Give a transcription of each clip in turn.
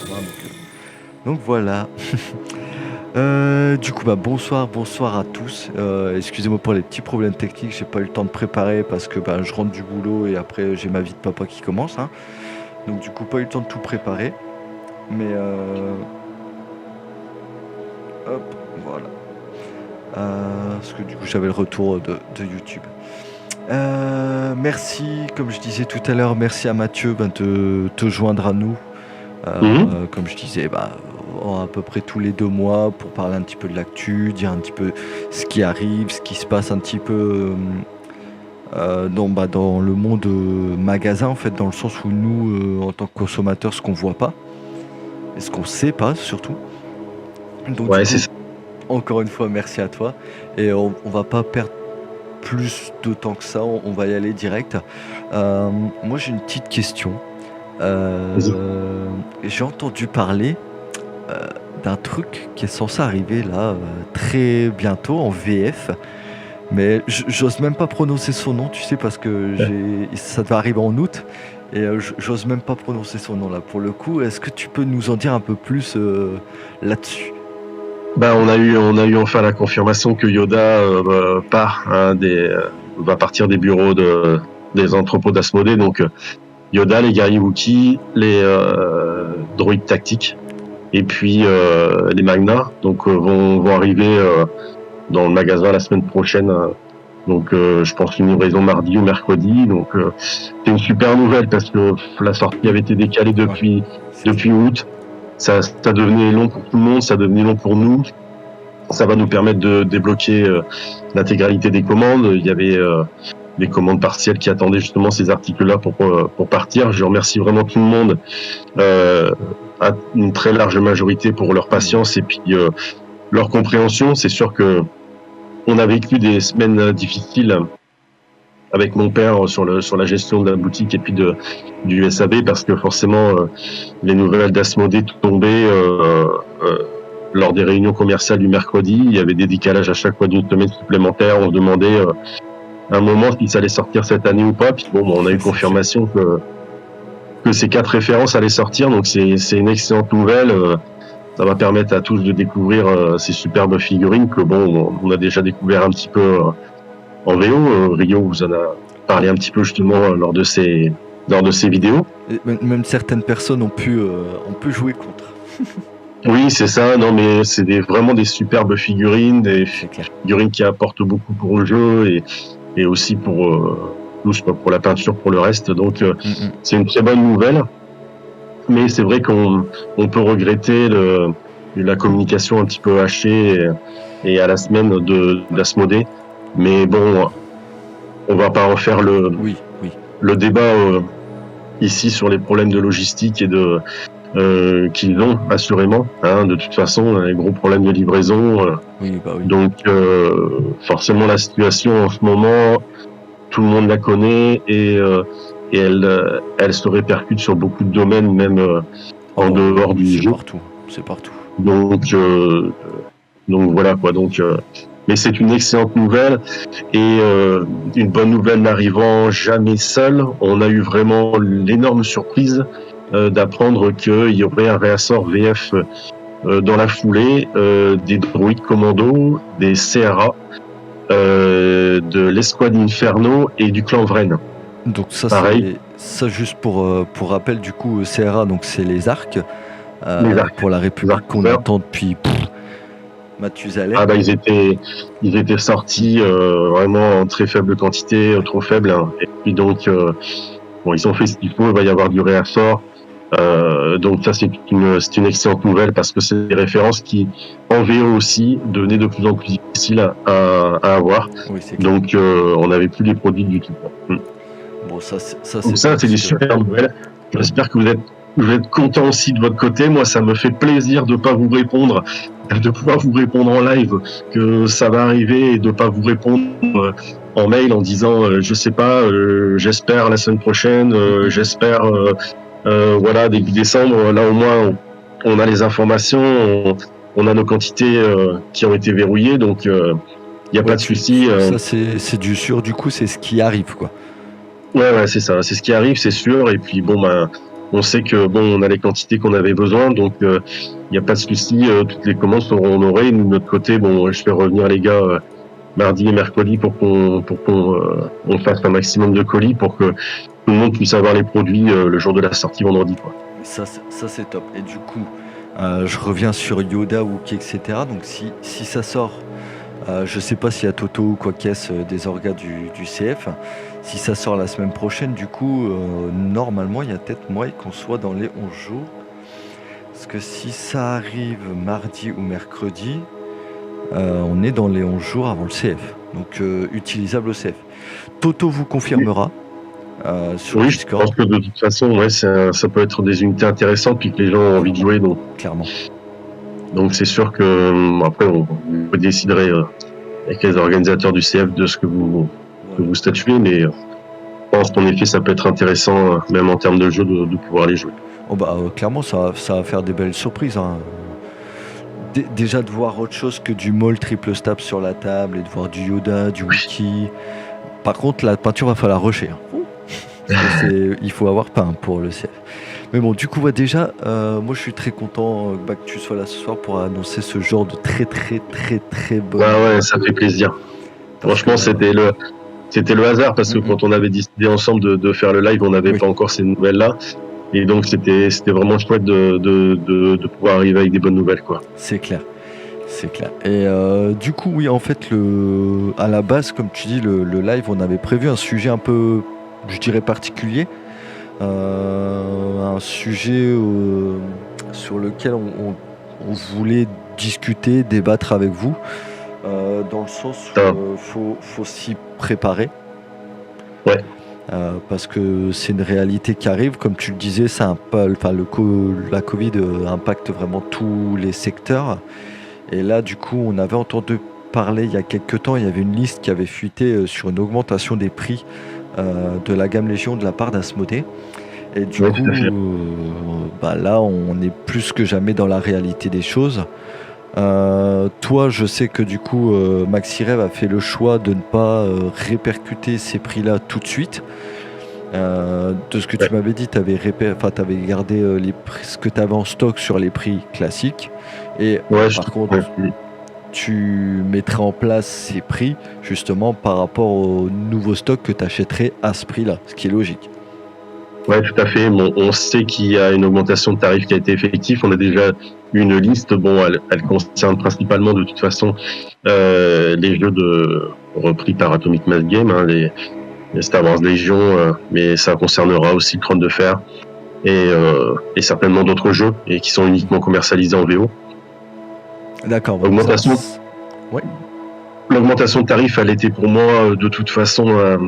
Voilà, donc voilà. Du coup, bonsoir à tous. Excusez-moi pour les petits problèmes techniques, j'ai pas eu le temps de préparer parce que je rentre du boulot et après j'ai ma vie de papa qui commence, hein. Donc du coup, pas eu le temps de tout préparer. Mais hop, voilà. Parce que du coup, j'avais le retour de YouTube. Merci, comme je disais tout à l'heure, merci à Mathieu de te joindre à nous. Comme je disais, à peu près tous les 2 mois pour parler un petit peu de l'actu, dire un petit peu ce qui arrive, ce qui se passe un petit peu dans le monde magasin, en fait, dans le sens où nous, en tant que consommateurs, ce qu'on voit pas et ce qu'on sait pas surtout. Donc Ouais, du c'est coup, ça. encore une fois, merci à toi. Et on va pas perdre plus de temps que ça, on va y aller direct. Moi, j'ai une petite question. Vas-y. J'ai entendu parler d'un truc qui est censé arriver là très bientôt en VF, mais j'ose même pas prononcer son nom, tu sais, parce que ça va arriver en août et j'ose même pas prononcer son nom là. Pour le coup, est-ce que tu peux nous en dire un peu plus là-dessus? On a eu enfin la confirmation que Yoda va partir des bureaux des entrepôts d'Asmodée. Donc Yoda, les guerriers Wookiee, les droïdes tactiques et puis les Magna vont arriver dans le magasin la semaine prochaine. Donc je pense une livraison mardi ou mercredi. Donc c'est une super nouvelle parce que la sortie avait été décalée depuis août. Ça devenait long pour tout le monde, ça devenait long pour nous. Ça va nous permettre de débloquer l'intégralité des commandes. Il y avait des commandes partielles qui attendaient justement ces articles-là pour partir. Je remercie vraiment tout le monde, à une très large majorité, pour leur patience et puis leur compréhension. C'est sûr que on a vécu des semaines difficiles avec mon père sur la gestion de la boutique et puis du SAV, parce que forcément les nouvelles d'Asmodée tombaient lors des réunions commerciales du mercredi. Il y avait des décalages à chaque fois d'une semaine supplémentaire. On se demandait à un moment si ça allait sortir cette année ou pas. Puis on a eu confirmation que ces 4 références allaient sortir, donc c'est une excellente nouvelle. Ça va permettre à tous de découvrir ces superbes figurines que on a déjà découvert un petit peu en VO. Rio vous en a parlé un petit peu justement lors de ces vidéos. Et même certaines personnes ont pu jouer contre. Oui, c'est ça. Non, mais c'est vraiment des superbes figurines, des figurines qui apportent beaucoup pour le jeu et aussi pour la peinture, pour le reste. Donc c'est une très bonne nouvelle. Mais c'est vrai qu'on peut regretter la communication un petit peu hachée et à la semaine d'Asmodée. Mais bon, on va pas refaire le débat ici sur les problèmes de logistique et qu'ils ont assurément. De toute façon, les gros problèmes de livraison. Donc forcément, la situation en ce moment, tout le monde la connaît et elle se répercute sur beaucoup de domaines, même en dehors du jeu. C'est partout. Donc voilà quoi. Mais c'est une excellente nouvelle et une bonne nouvelle n'arrivant jamais seule. On a eu vraiment l'énorme surprise d'apprendre qu'il y aurait un réassort VF dans la foulée, des droïdes commando, des CRA, de l'escouade Inferno et du clan Vren. Donc ça juste pour rappel, du coup, CRA, donc c'est les arcs, pour la République qu'on attend depuis Mathusalem. Ils étaient sortis vraiment en très faible quantité, trop faible, hein. Et puis donc ils ont fait ce qu'il faut. Il va y avoir du réassort. Donc ça c'est une excellente nouvelle parce que c'est des références qui en VO aussi devenaient de plus en plus difficiles à avoir. Donc on n'avait plus les produits du tout. Bon, ça c'est des super nouvelles. J'espère que vous êtes contents aussi de votre côté. Moi ça me fait plaisir de pouvoir vous répondre en live, que ça va arriver, et de pas vous répondre en mail en disant je sais pas, j'espère la semaine prochaine, j'espère début décembre. Là au moins on a les informations, on a nos quantités qui ont été verrouillées, donc il n'y a pas de souci. Ça c'est du sûr, du coup c'est ce qui arrive quoi. Ouais, c'est ça. C'est ce qui arrive, c'est sûr. Et puis bon, ben, on sait que bon, on a les quantités qu'on avait besoin, donc il n'y a pas de souci. Toutes les commandes seront honorées. Nous, de notre côté, bon, je fais revenir les gars mardi et mercredi pour qu'on fasse un maximum de colis pour que tout le monde puisse avoir les produits le jour de la sortie vendredi, quoi. Ça, c'est top. Et du coup, je reviens sur Yoda, Wookie, etc. Donc si ça sort, je sais pas s'il y a Toto ou quoi qu'est-ce des orgas du CF. Si ça sort la semaine prochaine, du coup, normalement, il y a peut-être moyen qu'on soit dans les 11 jours. Parce que si ça arrive mardi ou mercredi, on est dans les 11 jours avant le CF. Donc, utilisable au CF. Toto vous confirmera sur Oui, je Discord, pense que de toute façon, ouais, ça peut être des unités intéressantes puis que les gens ont envie de jouer. clairement. Donc c'est sûr que après, vous déciderez avec les organisateurs du CF de ce que vous statuez, mais je pense qu'en effet, ça peut être intéressant, même en termes de jeu, de pouvoir les jouer. Oh bah, clairement, ça va faire des belles surprises, hein. Déjà de voir autre chose que du Maul triple stab sur la table et de voir du Yoda, du Wookie. Par contre, la peinture va falloir rusher, hein. Parce que il faut avoir peint pour le CF. Mais bon, du coup, déjà, moi je suis très content que tu sois là ce soir pour annoncer ce genre de très très très très bonne. Ouais, ça fait plaisir. Franchement, c'était le hasard parce que quand on avait décidé ensemble de faire le live, on n'avait pas encore ces nouvelles-là. Et donc c'était vraiment chouette de pouvoir arriver avec des bonnes nouvelles, quoi. C'est clair. Et du coup, oui, en fait, à la base, comme tu dis, le live, on avait prévu un sujet un peu, je dirais, particulier. Un sujet sur lequel on voulait discuter, débattre avec vous, dans le sens où faut s'y préparer. Ouais. Parce que c'est une réalité qui arrive, comme tu le disais, la Covid impacte vraiment tous les secteurs. Et là, du coup, on avait entendu parler il y a quelques temps, il y avait une liste qui avait fuité sur une augmentation des prix de la gamme Légion de la part d'Asmodée. Et du coup, là, on est plus que jamais dans la réalité des choses. Toi, je sais que du coup, Maxirev a fait le choix de ne pas répercuter ces prix-là tout de suite. De ce que tu m'avais dit, tu avais gardé ce que tu avais en stock sur les prix classiques. Et par contre, tu mettrais en place ces prix justement par rapport au nouveau stock que tu achèterais à ce prix-là, ce qui est logique. Ouais, tout à fait. Bon, on sait qu'il y a une augmentation de tarifs qui a été effective. On a déjà une liste. Bon, elle concerne principalement de toute façon les jeux repris par Atomic Mass Game, hein, les Star Wars Légion, mais ça concernera aussi le Trône de Fer et certainement d'autres jeux et qui sont uniquement commercialisés en VO. D'accord. L'augmentation de tarifs, elle était pour moi de toute façon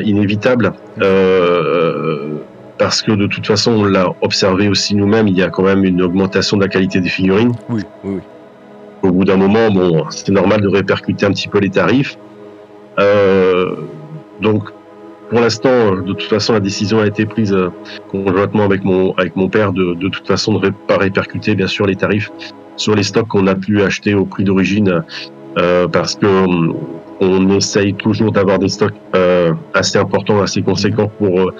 inévitable. Parce que de toute façon, on l'a observé aussi nous-mêmes, il y a quand même une augmentation de la qualité des figurines. Oui. Au bout d'un moment, bon, c'est normal de répercuter un petit peu les tarifs. Donc, pour l'instant, de toute façon, la décision a été prise conjointement avec mon père de toute façon de pas répercuter, bien sûr, les tarifs sur les stocks qu'on a pu acheter au prix d'origine, parce que on essaye toujours d'avoir des stocks assez importants, assez conséquents pour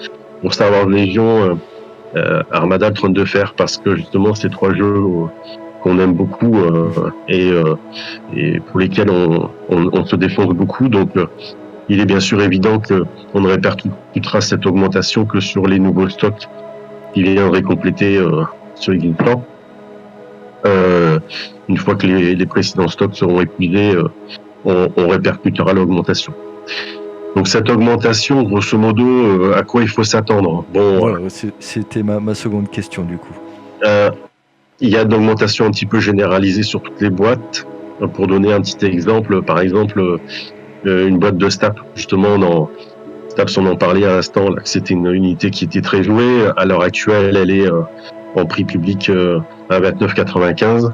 Star Wars Légion, Armada, le Trône de Fer, parce que justement ces trois jeux qu'on aime beaucoup et pour lesquels on se défonce beaucoup. Donc il est bien sûr évident qu'on ne répercutera cette augmentation que sur les nouveaux stocks qui viendraient compléter sur les existants. Une fois que les précédents stocks seront épuisés, on répercutera l'augmentation. Donc cette augmentation, grosso modo, à quoi il faut s'attendre? Bon, voilà, c'était ma seconde question du coup. Il y a de l'augmentation un petit peu généralisée sur toutes les boîtes. Pour donner un petit exemple, par exemple, une boîte de Staps, justement, Staps, on en parlait à l'instant, là, que c'était une unité qui était très jouée. À l'heure actuelle, elle est en prix public à 29,95.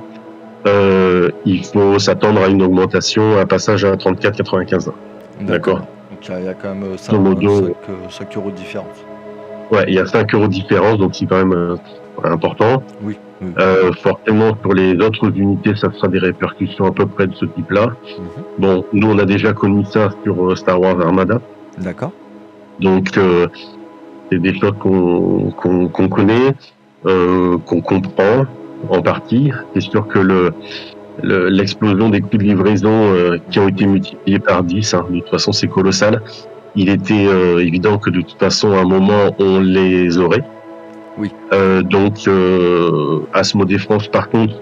Il faut s'attendre à une augmentation, un passage à 34,95. D'accord. Donc il y a quand même 5 euros de différence. Ouais, il y a 5 euros de différence, donc c'est quand même important. Oui. Forcément, sur les autres unités, ça sera des répercussions à peu près de ce type-là. Bon, nous, on a déjà connu ça sur Star Wars Armada. D'accord. Donc c'est des choses qu'on connaît, qu'on comprend en partie. C'est sûr que l'explosion des coûts de livraison qui ont été multipliés par 10, hein, de toute façon c'est colossal. Il était évident que de toute façon à un moment on les aurait. Oui. Donc Asmodée France par contre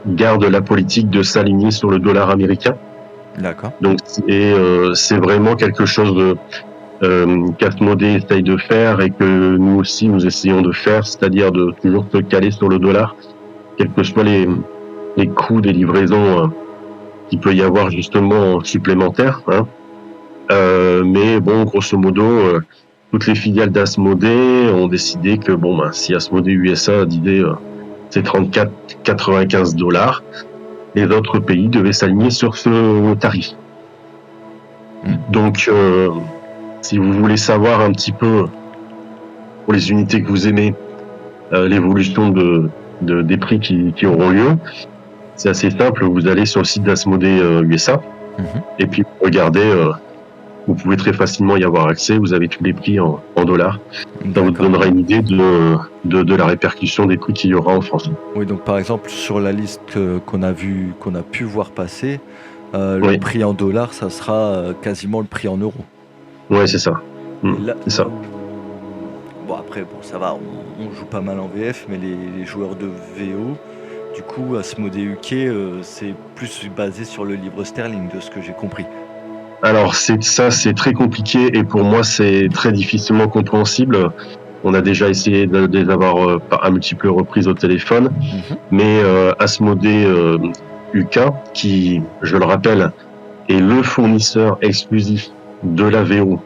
garde la politique de s'aligner sur le dollar américain. D'accord. Donc c'est vraiment quelque chose qu'Asmodée essaye de faire et que nous aussi nous essayons de faire, c'est-à-dire de toujours se caler sur le dollar, quels que soient les coûts des livraisons qu'il peut y avoir justement supplémentaires. Hein. Mais bon, grosso modo, toutes les filiales d'Asmodée ont décidé que bon, ben, si Asmodée USA disait c'est 34,95 $, les autres pays devaient s'aligner sur ce tarif. Donc, si vous voulez savoir un petit peu, pour les unités que vous aimez, l'évolution des prix qui auront lieu, c'est assez simple. Vous allez sur le site d'Asmodée USA et puis vous regardez. Vous pouvez très facilement y avoir accès. Vous avez tous les prix en dollars. Ça vous donnera une idée de la répercussion des prix qu'il y aura en France. Oui, donc par exemple, sur la liste qu'on a pu voir passer, le prix en dollars, ça sera quasiment le prix en euros. Oui, c'est ça. Là, c'est ça. Bon, après, ça va, on joue pas mal en VF, mais les joueurs de VO, du coup, Asmodée UK, c'est plus basé sur le livre sterling, de ce que j'ai compris. Alors c'est très compliqué et pour moi c'est très difficilement compréhensible. On a déjà essayé de les avoir à multiples reprises au téléphone, mais Asmodée UK, qui, je le rappelle, est le fournisseur exclusif de la VO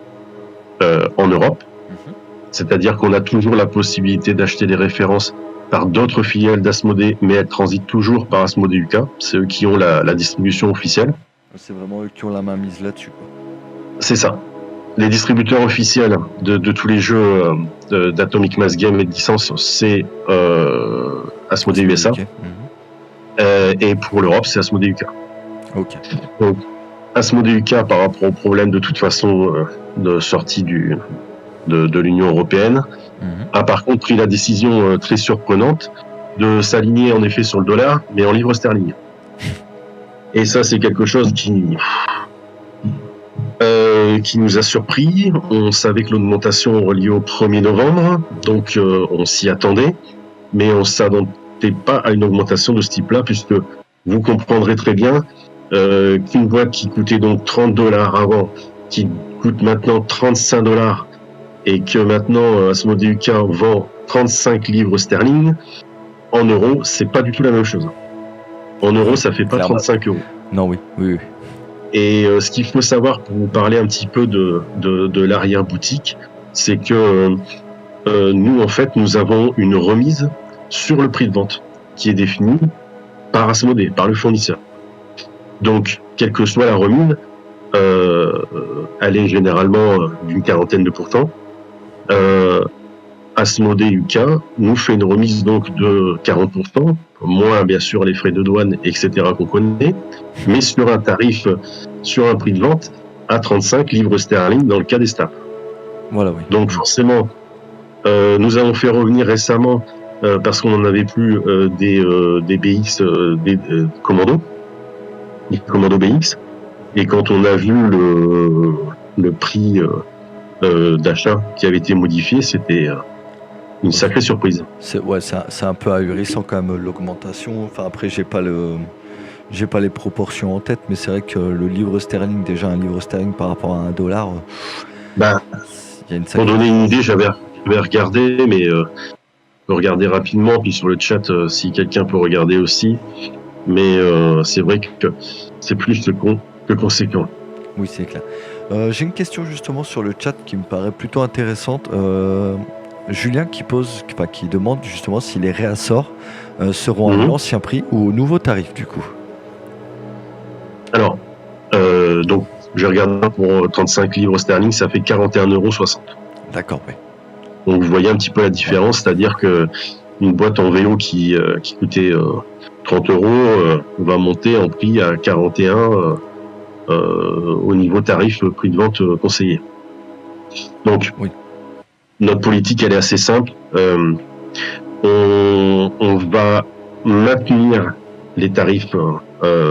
en Europe, c'est-à-dire qu'on a toujours la possibilité d'acheter des références par d'autres filiales d'Asmodée, mais elles transitent toujours par Asmodée UK. C'est eux qui ont la distribution officielle. C'est vraiment eux qui ont la main mise là-dessus, quoi. C'est ça. Les distributeurs officiels de tous les jeux d'Atomic Mass Game et de licence, c'est Asmodée USA. Et pour l'Europe, c'est Asmodée UK. Ok. Donc, Asmodée UK, par rapport au problème de toute façon de sortie de l'Union européenne, a par contre pris la décision très surprenante de s'aligner en effet sur le dollar, mais en livres sterling. Et ça, c'est quelque chose qui nous a surpris. On savait que l'augmentation aurait lieu au 1er novembre, donc on s'y attendait, mais on ne s'attendait pas à une augmentation de ce type-là, puisque vous comprendrez très bien qu'une boîte qui coûtait donc $30 avant, qui coûte maintenant $35, et que maintenant Asmodée UK vend 35 livres sterling, en euros, c'est pas du tout la même chose. En euros, ça fait pas 35 €. Non, oui. Et ce qu'il faut savoir pour vous parler un petit peu de l'arrière-boutique, c'est que nous, en fait, nous avons une remise sur le prix de vente qui est définie par Asmodée, par le fournisseur. Donc, quelle que soit la remise, elle est généralement d'une 40%. Asmodée UK nous fait une remise donc de 40%, moins bien sûr les frais de douane, etc. qu'on connaît, mais sur un tarif, sur un prix de vente à 35 livres sterling dans le cas des staffs. Voilà, oui. Donc forcément, nous avons fait revenir récemment, parce qu'on n'en avait plus, des BX, des commandos BX, et quand on a vu le prix d'achat qui avait été modifié, c'était une sacrée surprise. C'est un peu ahurissant quand même l'augmentation. Enfin après j'ai pas les proportions en tête, mais c'est vrai que le livre sterling, déjà un livre sterling par rapport à $1, il y a une sacrée... Pour donner une idée, j'avais regardé, mais je peux regarder rapidement, puis sur le chat si quelqu'un peut regarder aussi. Mais c'est vrai que c'est plus que conséquent. Oui, c'est clair. J'ai une question justement sur le chat qui me paraît plutôt intéressante. Julien qui demande justement si les réassorts seront à l'ancien prix ou au nouveau tarif du coup. Alors, donc je regarde pour 35 livres sterling, ça fait 41,60 €. D'accord, oui. Donc vous voyez un petit peu la différence, c'est-à-dire que une boîte en VO qui coûtait 30 € va monter en prix à 41 au niveau tarif prix de vente conseillé. Donc, Oui. notre politique, elle est assez simple. On va maintenir les tarifs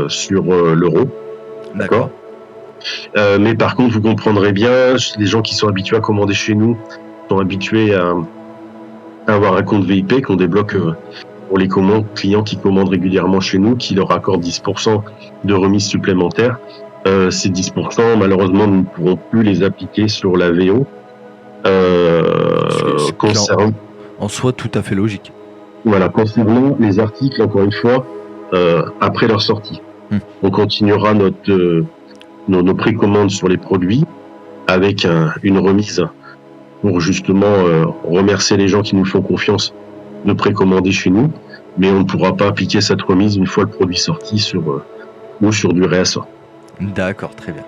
sur l'euro, d'accord. Mais par contre, vous comprendrez bien, les gens qui sont habitués à commander chez nous sont habitués à avoir un compte VIP qu'on débloque pour les clients qui commandent régulièrement chez nous, qui leur accordent 10% de remise supplémentaire. Ces 10%, malheureusement, nous ne pourrons plus les appliquer sur la VO. Concernant en soi tout à fait logique. Voilà, concernant les articles, encore une fois, après leur sortie. On continuera nos précommandes sur les produits avec une remise pour justement remercier les gens qui nous font confiance de précommander chez nous, mais on ne pourra pas appliquer cette remise une fois le produit sorti ou sur du réassort. D'accord, très bien.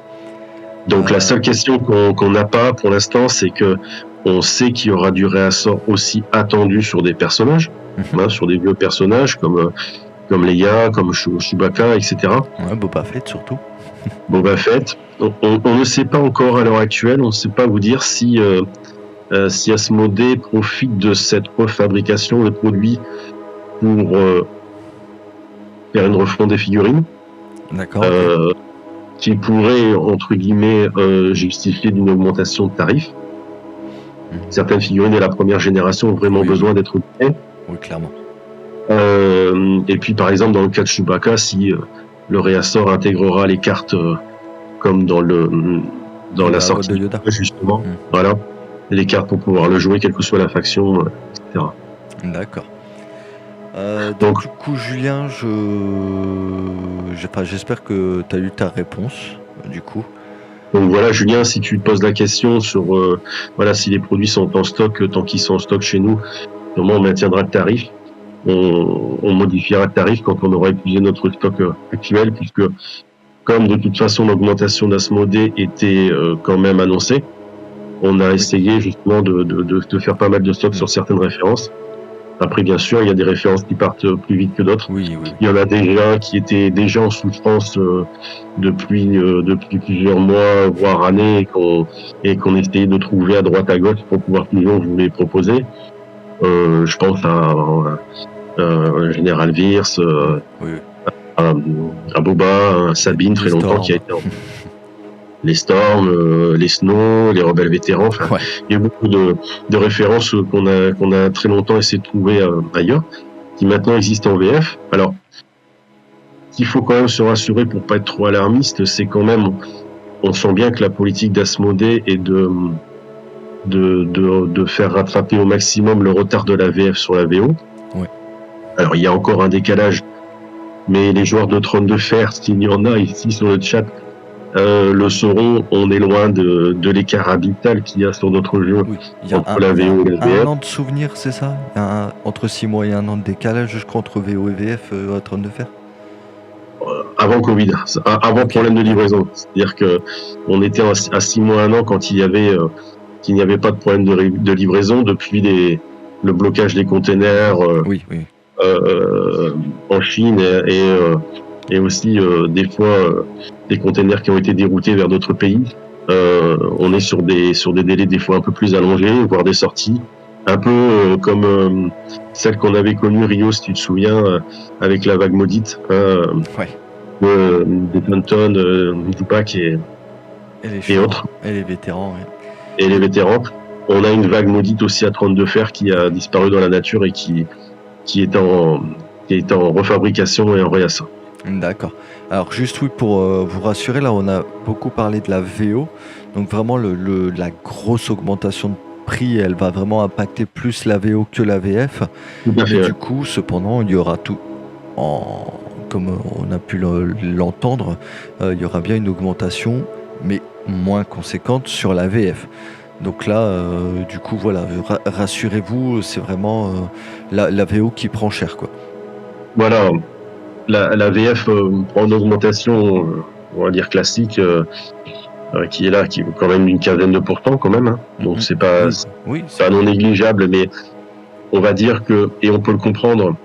Donc la seule question qu'on n'a pas pour l'instant, c'est que on sait qu'il y aura du réassort aussi attendu sur des personnages, sur des vieux personnages comme Leia, comme Chewbacca, etc. Ouais, Boba Fett surtout. Boba Fett. On ne sait pas encore à l'heure actuelle, on ne sait pas vous dire si Asmodée profite de cette refabrication de produits pour faire une refonte des figurines. D'accord. Qui pourrait, entre guillemets, justifier d'une augmentation de tarifs. Certaines figurines de la première génération ont vraiment besoin d'être augmentées. Oui, clairement. Et puis, par exemple, dans le cas de Chewbacca, si le réassort intégrera les cartes comme dans la sortie de Yoda, justement, voilà, les cartes pour pouvoir le jouer, quelle que soit la faction, etc. D'accord. Donc, du coup, Julien, j'espère que tu as eu ta réponse, du coup. Donc voilà, Julien, si tu te poses la question sur si les produits sont en stock, tant qu'ils sont en stock chez nous, comment on maintiendra le tarif, on modifiera le tarif quand on aura épuisé notre stock actuel, puisque comme de toute façon l'augmentation d'Asmodée était quand même annoncée, on a essayé justement de faire pas mal de stock sur certaines références. Après, bien sûr, il y a des références qui partent plus vite que d'autres. Oui. Il y en a déjà qui étaient déjà en souffrance depuis plusieurs mois, voire années, et qu'on essayait de trouver à droite à gauche pour pouvoir toujours vous les proposer. Je pense à Général Virs, à Boba, à Sabine, très longtemps, qui a été les Storms, les Snow, les Rebelles Vétérans. Enfin, il y a beaucoup de références qu'on a très longtemps essayé de trouver ailleurs, qui maintenant existent en VF. Alors, qu'il faut quand même se rassurer pour pas être trop alarmiste, c'est quand même, on sent bien que la politique d'Asmodée est de faire rattraper au maximum le retard de la VF sur la VO. Ouais. Alors, il y a encore un décalage, mais les joueurs de Trône de Fer, s'il y en a ici sur le chat, le sauront, on est loin de l'écart abyssal qu'il y a sur d'autres jeux entre la VO et la VF. Un an de souvenir, c'est ça? Entre 6 mois et 1 an de décalage, je crois, entre VO et VF à Trône de Fer? Avant Covid, avant problème de livraison. C'est-à-dire que on était à 6 mois, 1 an quand il n'y avait pas de problème de livraison depuis le blocage des containers en Chine et aussi des fois des containers qui ont été déroutés vers d'autres pays. On est sur des délais des fois un peu plus allongés, voire des sorties un peu comme celle qu'on avait connue, Rio, si tu te souviens, avec la vague maudite, des Clinton, Tupac et autres. Et les vétérans, Et les vétérans. On a une vague maudite aussi à Trône de Fer qui a disparu dans la nature et qui est en refabrication et en réassin. D'accord. Alors juste pour vous rassurer, là on a beaucoup parlé de la VO, donc vraiment la grosse augmentation de prix, elle va vraiment impacter plus la VO que la VF. Du coup, cependant, il y aura tout, comme on a pu l'entendre, il y aura bien une augmentation, mais moins conséquente sur la VF. Donc là, du coup, voilà, rassurez-vous, c'est vraiment la VO qui prend cher, quoi. Voilà. La VF prend une augmentation, on va dire classique, qui est là, qui est quand même une quinzaine de pourcents quand même. Hein. Donc c'est pas non négligeable, mais on va dire que, et on peut le comprendre,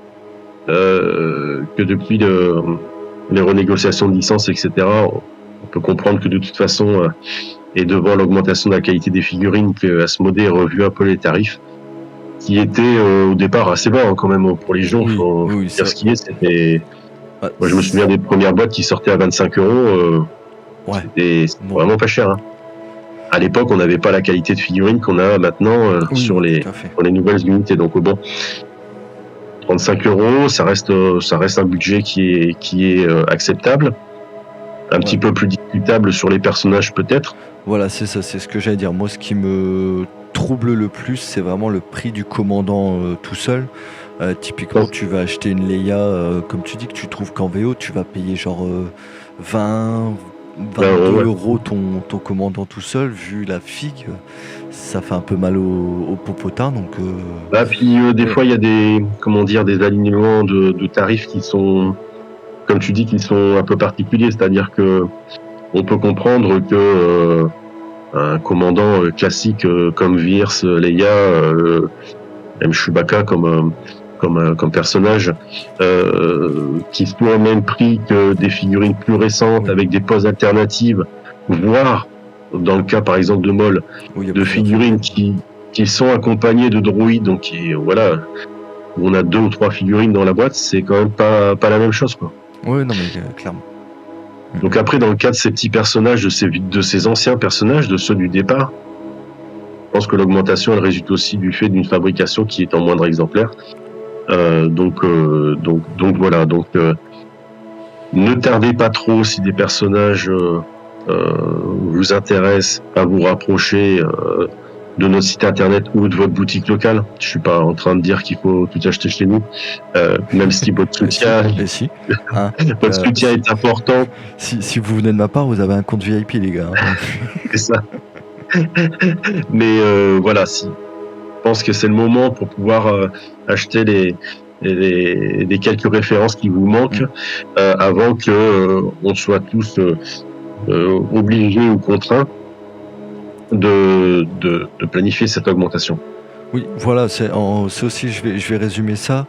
que depuis les renégociations de licence, etc., on peut comprendre que de toute façon, et devant l'augmentation de la qualité des figurines, que Asmodée ait revu un peu les tarifs, qui étaient au départ assez bas quand même pour les gens. Oui, Faut oui, dire ce qui est. Moi, je me souviens des premières boîtes qui sortaient à 25 €. Ouais, C'était bon, vraiment pas cher. À l'époque, on n'avait pas la qualité de figurine qu'on a maintenant oui, sur tout à fait. les nouvelles unités. Donc bon, 35 €, ça reste un budget qui est acceptable. Un petit Ouais. peu plus discutable sur les personnages peut-être. Voilà, c'est ça, c'est ce que j'allais dire. Moi, ce qui me trouble le plus, c'est vraiment le prix du commandant tout seul. Typiquement, tu vas acheter une Leia, comme tu dis, que tu trouves qu'en VO, tu vas payer genre 20, 22 Ouais. euros ton commandant tout seul. Vu la figue, ça fait un peu mal au popotin. Donc, Puis des ouais. fois, il y a des alignements de tarifs qui sont, comme tu dis, qui sont un peu particuliers. C'est-à-dire que on peut comprendre que un commandant classique comme Virs, Leia, même Chewbacca comme personnage, qui soit au même prix que des figurines plus récentes Oui. avec des poses alternatives, voire dans le cas par exemple de Maul, Oui, il y a de plusieurs figurines figurines. qui sont accompagnées de droïdes, donc voilà, où on a 2 ou 3 figurines dans la boîte, c'est quand même pas la même chose, quoi. Oui, non, mais clairement. Donc après, dans le cas de ces petits personnages, de ces anciens personnages, de ceux du départ, je pense que l'augmentation, elle résulte aussi du fait d'une fabrication qui est en moindre exemplaire. Donc voilà. Donc ne tardez pas trop si des personnages vous intéressent à vous rapprocher de notre site internet ou de votre boutique locale. Je suis pas en train de dire qu'il faut tout acheter chez nous, même si votre soutien, Et si, hein, votre soutien est important. si vous venez de ma part, vous avez un compte VIP, les gars. Hein. C'est ça. Mais voilà, si. Je pense que c'est le moment pour pouvoir acheter les quelques références qui vous manquent avant que on soit tous obligés ou contraints de planifier cette augmentation. Oui, voilà, c'est aussi, je vais résumer ça.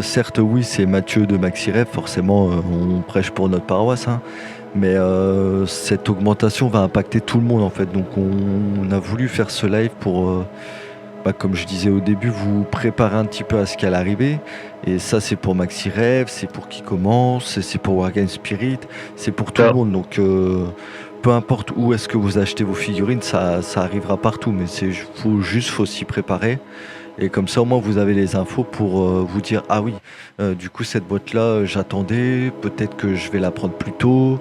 Certes, oui, c'est Mathieu de MaxiRev, forcément, on prêche pour notre paroisse, hein, mais cette augmentation va impacter tout le monde en fait. Donc on a voulu faire ce live pour, comme je disais au début, vous préparer un petit peu à ce qui allait arriver. Et ça, c'est pour MaxiRev, c'est pour qui commence, c'est pour Wargame Spirit, c'est pour tout le monde. Donc peu importe où est-ce que vous achetez vos figurines, ça arrivera partout, mais faut s'y préparer. Et comme ça, au moins, vous avez les infos pour vous dire, ah oui, du coup, cette boîte-là, j'attendais, peut-être que je vais la prendre plus tôt.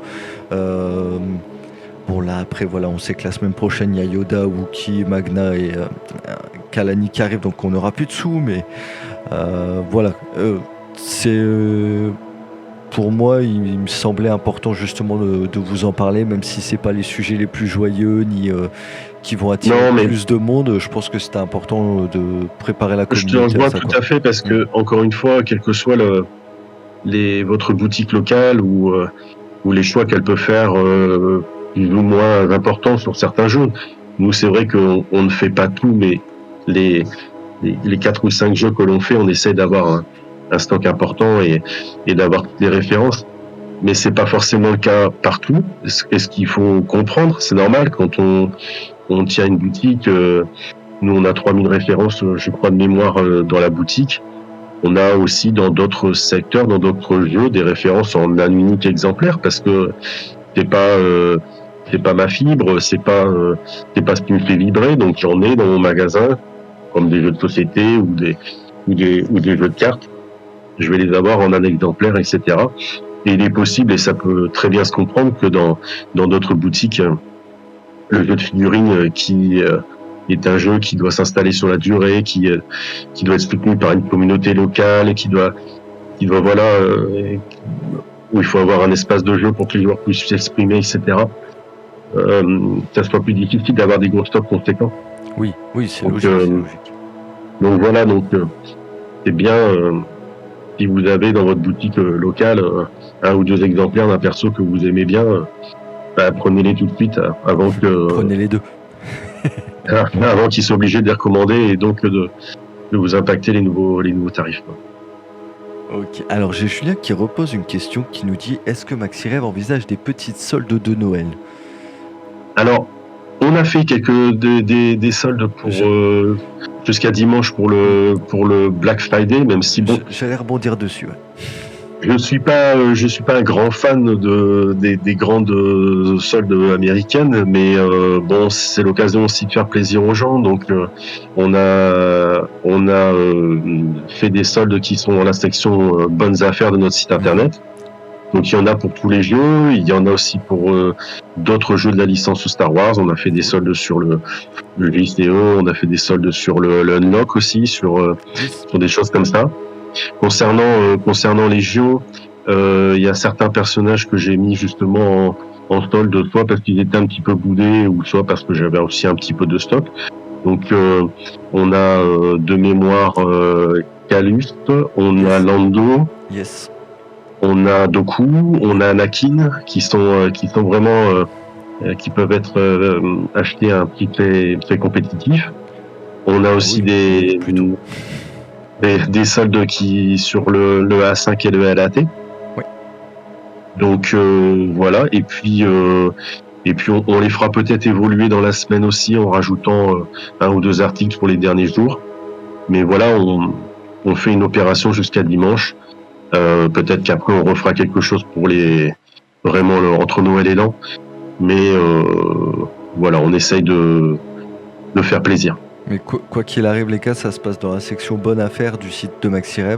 Bon, là, après, voilà, on sait que la semaine prochaine, il y a Yoda, Wookie, Magna et Kalani qui arrivent, donc on n'aura plus de sous, mais voilà. C'est pour moi, il me semblait important justement de vous en parler, même si c'est pas les sujets les plus joyeux ni qui vont attirer plus de monde. Je pense que c'était important de préparer la Je te communauté à rejoins ça, tout quoi. à fait parce que encore une fois, quel que soit votre boutique locale ou les choix qu'elle peut faire plus ou moins importants sur certains jeux. Nous, c'est vrai qu'on ne fait pas tout, mais les 4 ou 5 jeux que l'on fait, on essaie d'avoir un stock important et d'avoir toutes les références. Mais c'est pas forcément le cas partout. Et ce qu'il faut comprendre, c'est normal quand on tient une boutique. Nous, on a 3000 références, je crois, de mémoire dans la boutique. On a aussi dans d'autres secteurs, dans d'autres jeux, des références en un unique exemplaire parce que c'est pas ma fibre, c'est pas ce qui me fait vibrer. Donc j'en ai dans mon magasin, comme des jeux de société ou des jeux de cartes. Je vais les avoir en un exemplaire, etc. Et il est possible, et ça peut très bien se comprendre, que dans d'autres boutiques, le jeu de figurines qui est un jeu qui doit s'installer sur la durée, qui doit être soutenu par une communauté locale, qui doit voilà, où il faut avoir un espace de jeu pour que les joueurs puissent s'exprimer, etc. Ça soit plus difficile d'avoir des gros stocks conséquents. Oui, c'est logique, c'est logique. Donc voilà, c'est bien si vous avez dans votre boutique locale un ou deux exemplaires d'un perso que vous aimez bien, prenez-les tout de suite avant que Prenez les deux. avant qu'ils soient obligés de les recommander et donc de vous impacter les nouveaux tarifs. Ok, alors j'ai Julien qui repose une question qui nous dit: est-ce que MaxiRev envisage des petites soldes de Noël? Alors, on a fait des soldes pour jusqu'à dimanche pour le Black Friday, même si bon, J'allais rebondir dessus. Ouais. je suis pas un grand fan des grandes soldes américaines, mais bon, c'est l'occasion aussi de faire plaisir aux gens. Donc, on a fait des soldes qui sont dans la section bonnes affaires de notre site internet. Donc, il y en a pour tous les jeux. Il y en a aussi pour d'autres jeux de la licence Star Wars. On a fait des soldes sur le JCE. On a fait des soldes sur le Unlock aussi, sur des choses comme ça. Concernant les JO, il y a certains personnages que j'ai mis justement en solde, soit parce qu'ils étaient un petit peu boudés, ou soit parce que j'avais aussi un petit peu de stock. Donc on a de mémoire Caluste, on a Lando, Yes. on a Doku, on a Anakin, qui sont vraiment qui peuvent être achetés à un prix très compétitif. On a aussi plutôt. des soldes qui sur le A5 et le LAT. Oui. Donc voilà, et puis on les fera peut-être évoluer dans la semaine aussi en rajoutant un ou deux articles pour les derniers jours. Mais voilà, on fait une opération jusqu'à dimanche. Peut-être qu'après on refera quelque chose pour entre Noël et l'an. Mais voilà, on essaye de faire plaisir. Mais quoi qu'il arrive, les gars, ça se passe dans la section bonne affaire du site de MaxiRev.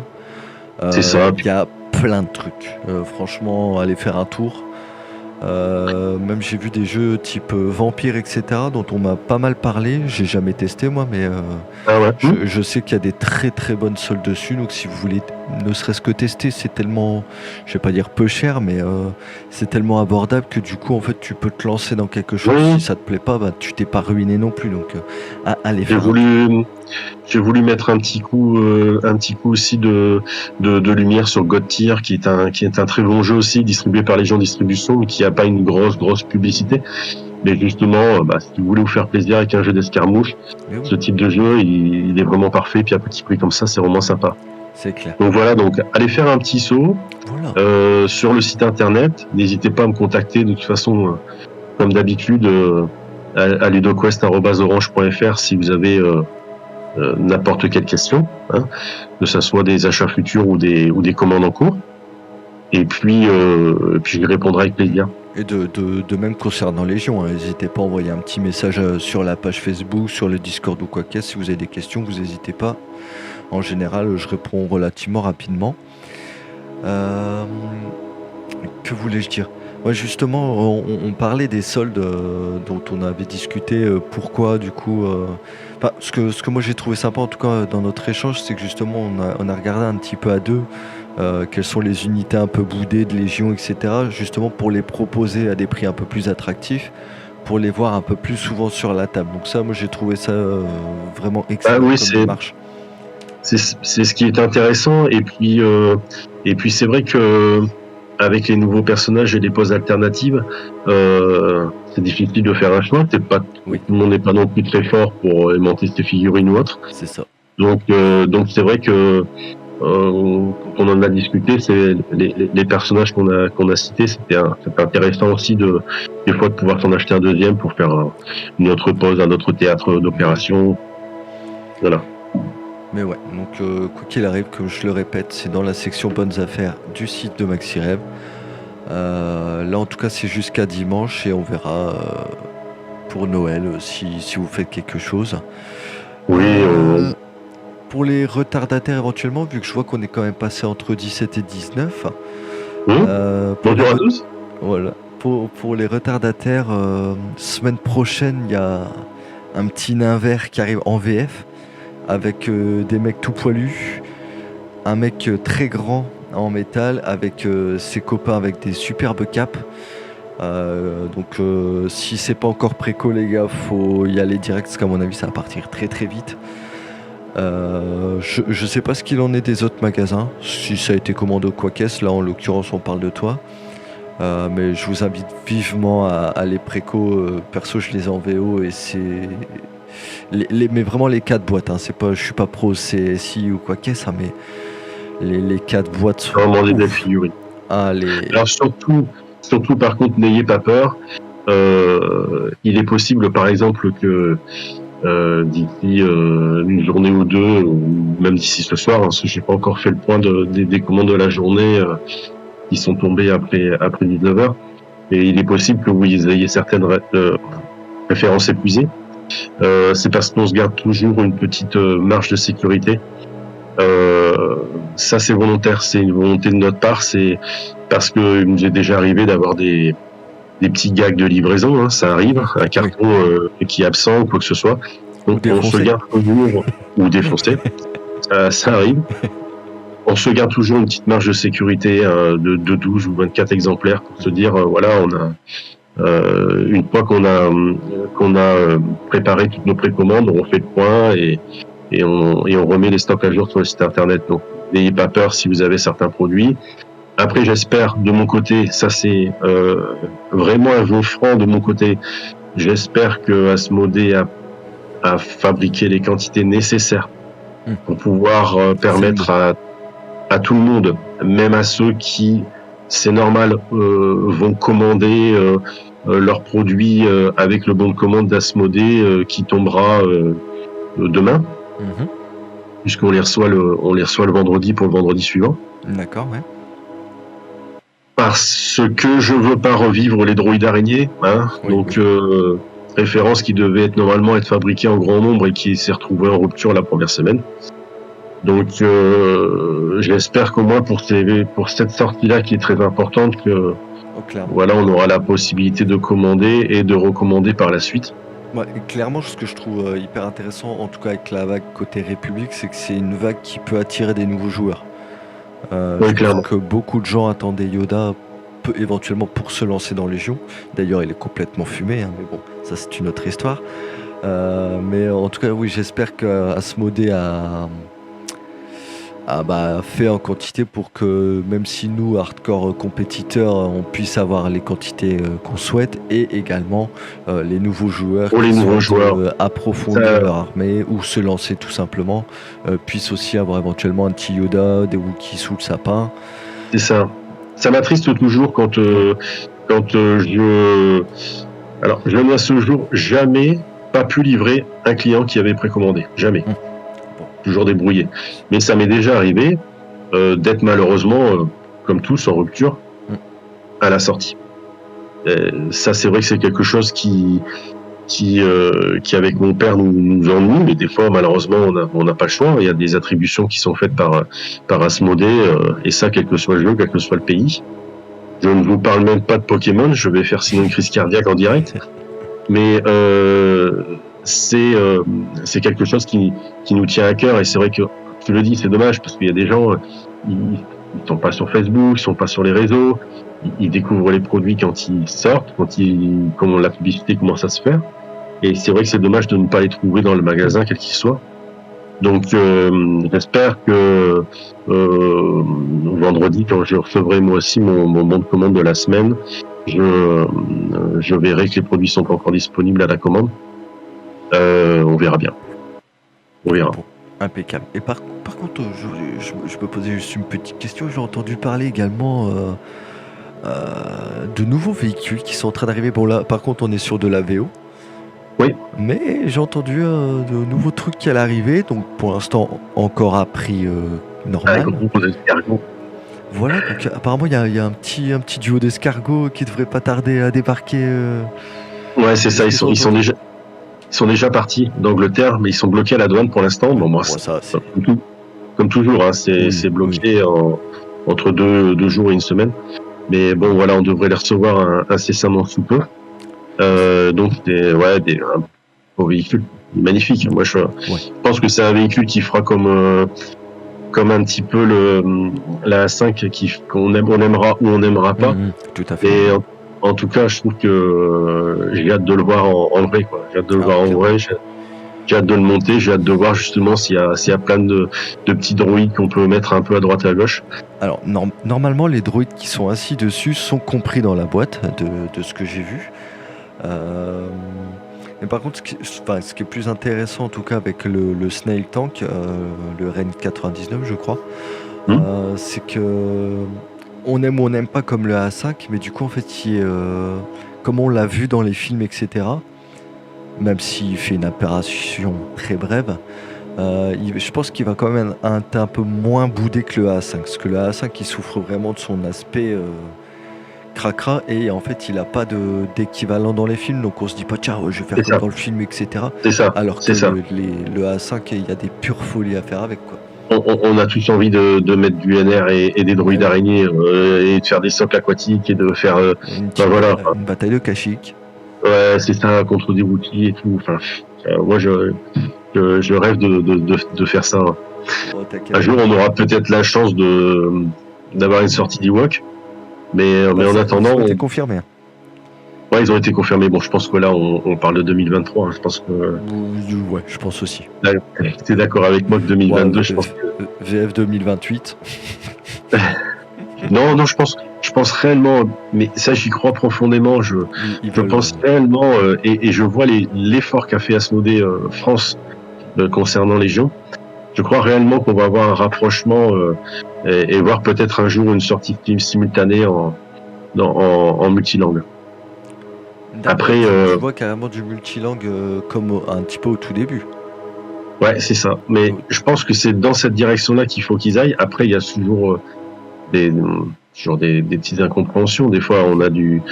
C'est ça. Il y a plein de trucs. Franchement, allez faire un tour. Même j'ai vu des jeux type Vampire, etc., dont on m'a pas mal parlé. J'ai jamais testé moi, mais Ah ouais. je sais qu'il y a des très très bonnes soldes dessus. Donc si vous voulez ne serait-ce que tester, c'est tellement, je vais pas dire peu cher, mais c'est tellement abordable que du coup en fait tu peux te lancer dans quelque chose. Oui. Si ça te plaît pas, bah tu t'es pas ruiné non plus. Donc allez J'ai faire. voulu mettre un petit coup aussi de lumière sur God Tier, qui est un très bon jeu aussi, distribué par les gens Distribution, mais qui a pas une grosse publicité. Mais justement, si vous voulez vous faire plaisir avec un jeu d'escarmouche, Mais oui, ce type de jeu, il est vraiment parfait. Puis à petit prix comme ça, c'est vraiment sympa. c'est clair. Donc voilà, allez faire un petit saut Voilà. sur le site internet. N'hésitez pas à me contacter de toute façon, comme d'habitude, à ludoquest@orange.fr si vous avez n'importe quelle question, hein, que ça soit des achats futurs ou des commandes en cours. Et puis je lui répondrai avec plaisir. Et de même concernant Légion, hein, n'hésitez pas à envoyer un petit message sur la page Facebook, sur le Discord ou quoi que ce soit. Si vous avez des questions, vous n'hésitez pas. En général, je réponds relativement rapidement. Que voulais-je dire? Ouais, justement, on parlait des soldes dont on avait discuté. Pourquoi, du coup, ce que moi j'ai trouvé sympa, en tout cas dans notre échange, c'est que justement on a regardé un petit peu à deux quelles sont les unités un peu boudées de Légion, etc. Justement pour les proposer à des prix un peu plus attractifs, pour les voir un peu plus souvent sur la table. Donc ça, moi j'ai trouvé ça vraiment excellent oui, comme démarche. C'est ce qui est intéressant. Et puis c'est vrai que avec les nouveaux personnages et les poses alternatives, c'est difficile de faire un choix. Oui. Tout le monde n'est pas non plus très fort pour aimanter ses figurines ou autres. C'est ça. Donc c'est vrai que quand on en a discuté, c'est les personnages qu'on a cités, c'était intéressant aussi des fois de pouvoir s'en acheter un deuxième pour faire une autre pause, un autre théâtre d'opération. Voilà. Mais ouais, donc quoi qu'il arrive, comme je le répète, c'est dans la section bonnes affaires du site de MaxiRev. Là en tout cas c'est jusqu'à dimanche et on verra pour Noël si vous faites quelque chose. Oui. Pour les retardataires éventuellement, vu que je vois qu'on est quand même passé entre 17 et 19. Bonjour à tous. Voilà. Pour les retardataires, semaine prochaine, il y a un petit nain vert qui arrive en VF avec des mecs tout poilus, un mec très grand en métal avec ses copains avec des superbes capes. Donc si c'est pas encore préco les gars, faut y aller direct parce qu'à mon avis ça va partir très très vite. Je sais pas ce qu'il en est des autres magasins, si ça a été commandé ou quoi qu'est-ce, là en l'occurrence on parle de toi. Mais je vous invite vivement à aller préco. Perso je les ai en VO et c'est mais vraiment les 4 boîtes, hein. C'est pas, je suis pas pro CSI ou quoi qu'est-ce, hein, mais les 4 boîtes sont vraiment des belles figurines. Ah, Alors surtout par contre, n'ayez pas peur. Il est possible, par exemple, que d'ici une journée ou deux, ou même d'ici ce soir, parce que j'ai pas encore fait le point des commandes de la journée qui sont tombées après 19h, et il est possible que vous ayez certaines références épuisées. C'est parce qu'on se garde toujours une petite marge de sécurité. Ça, c'est volontaire, c'est une volonté de notre part, c'est parce que il nous est déjà arrivé d'avoir des petits gags de livraison, hein, ça arrive, un Oui. carton qui est absent ou quoi que ce soit. Ou On se défoncé. garde toujours, ou défoncé, ça arrive. On se garde toujours une petite marge de sécurité de 12 ou 24 exemplaires pour se dire, voilà, on a une fois qu'on a préparé toutes nos précommandes, on fait le point et on remet les stocks à jour sur le site internet. Donc, n'ayez pas peur si vous avez certains produits. Après, j'espère, de mon côté, ça c'est vraiment un vœu franc de mon côté, j'espère que Asmodée a fabriqué les quantités nécessaires pour pouvoir permettre à tout le monde, même à ceux qui, c'est normal, vont commander leurs produits avec le bon de commande d'Asmodée qui tombera demain, puisqu'on les reçoit le vendredi pour le vendredi suivant. D'accord, ouais. Parce que je veux pas revivre les droïdes araignées, hein. Oui, Donc référence qui devait normalement être fabriquée en grand nombre et qui s'est retrouvée en rupture la première semaine. Donc j'espère qu'au moins pour cette sortie-là qui est très importante, que voilà, on aura la possibilité de commander et de recommander par la suite. Ouais, clairement, ce que je trouve hyper intéressant, en tout cas avec la vague côté République, c'est que c'est une vague qui peut attirer des nouveaux joueurs. Oui, je clairement. pense que beaucoup de gens attendaient Yoda éventuellement pour se lancer dans Légion. D'ailleurs, il est complètement fumé, hein, mais bon, ça c'est une autre histoire. Mais en tout cas, oui, j'espère qu'Asmodée a fait en quantité pour que même si nous, hardcore compétiteurs, on puisse avoir les quantités qu'on souhaite, et également les nouveaux joueurs Pour les nouveaux joueurs, approfondir leur armée ou se lancer tout simplement, puissent aussi avoir éventuellement un petit Yoda, des Wookiees sous le sapin. C'est ça. Ça m'attriste toujours quand je n'ai à ce jour jamais pas pu livrer un client qui avait précommandé. Jamais. Toujours débrouillé. Mais ça m'est déjà arrivé d'être malheureusement, comme tous, en rupture à la sortie. Ça, c'est vrai que c'est quelque chose qui avec mon père nous ennuie, mais des fois, malheureusement, on n'a pas le choix. Il y a des attributions qui sont faites par Asmodée, et ça, quel que soit le jeu, quel que soit le pays. Je ne vous parle même pas de Pokémon, je vais faire sinon une crise cardiaque en direct. Mais c'est quelque chose qui nous tient à cœur, et c'est vrai que tu le dis, c'est dommage parce qu'il y a des gens, ils sont pas sur Facebook, ils sont pas sur les réseaux, ils découvrent les produits quand ils sortent, comment la publicité commence à se faire, et c'est vrai que c'est dommage de ne pas les trouver dans le magasin quel qu'il soit. Donc j'espère que vendredi, quand je recevrai moi aussi mon bon de commande de la semaine, je verrai que les produits sont encore disponibles à la commande. On verra bien. On verra. Bon, impeccable. Et par contre, je me posais juste une petite question. J'ai entendu parler également de nouveaux véhicules qui sont en train d'arriver. Bon, là, par contre, on est sur de la VO. Oui. Mais j'ai entendu de nouveaux trucs qui allaient arriver. Donc, pour l'instant, encore à prix normal. Voilà, donc apparemment, il y a un petit duo d'escargots qui devrait pas tarder à débarquer. Ouais, c'est ça. Ils sont déjà partis d'Angleterre, mais ils sont bloqués à la douane pour l'instant. Bon, moi, ça, c'est comme toujours, hein, c'est bloqué entre deux jours et une semaine. Mais bon, voilà, on devrait les recevoir incessamment sous peu. Donc, un beau véhicule, magnifique. Moi, je pense que c'est un véhicule qui fera comme un petit peu la A5 qu'on aimera ou on n'aimera pas. Tout à fait. Et en tout cas, je trouve que j'ai hâte de le voir en vrai, quoi. J'ai hâte de le voir en vrai. J'ai hâte de le monter. J'ai hâte de voir justement s'il y a plein de petits droïdes qu'on peut mettre un peu à droite et à gauche. Alors, normalement, les droïdes qui sont assis dessus sont compris dans la boîte de ce que j'ai vu. Mais par contre, ce qui est plus intéressant, en tout cas avec le Snail Tank, le Ren 99, je crois, c'est que on aime ou on n'aime pas comme le A5, mais du coup, en fait, comme on l'a vu dans les films, etc., même s'il fait une apparition très brève, je pense qu'il va quand même être un peu moins boudé que le A5, parce que le A5 il souffre vraiment de son aspect cracra, et en fait il a pas d'équivalent dans les films, donc on se dit pas tiens je vais faire C'est comme ça, dans le film, etc. c'est ça, Alors que c'est ça. le A5 il y a des pures folies à faire avec, quoi. On a tous envie de mettre du NR et des Ouais, droïdes oui. araignées et de faire des socles aquatiques et de faire ben voilà, Une bataille de Kashyyyk. ouais, c'est ça contre des Wookiees et tout. Enfin, moi je rêve de faire ça. Oh, Un t'inquiète jour pas. on aura peut-être la chance d'avoir une sortie d'Ewok, mais Bah en ça, ils attendant, ont été confirmés, hein. ouais, ils ont été confirmés. Bon, je pense que là on parle de 2023. Hein. Je pense que Ouais, je pense aussi. là, t'es d'accord avec moi que Ouais, 2022, je pense que VF 2028. non, je pense réellement, mais ça j'y crois profondément. Ils Je veulent. pense réellement, et je vois l'effort qu'a fait Asmodée France concernant les Légion. Je crois réellement qu'on va avoir un rapprochement et voir peut-être un jour une sortie simultanée en multilangue. D'accord, Après, tu vois carrément du multilangue comme un petit peu au tout début. ouais, c'est ça. Mais Oh, je pense que c'est dans cette direction-là qu'il faut qu'ils aillent. Après, il y a toujours des, des petites incompréhensions. Des fois, on a du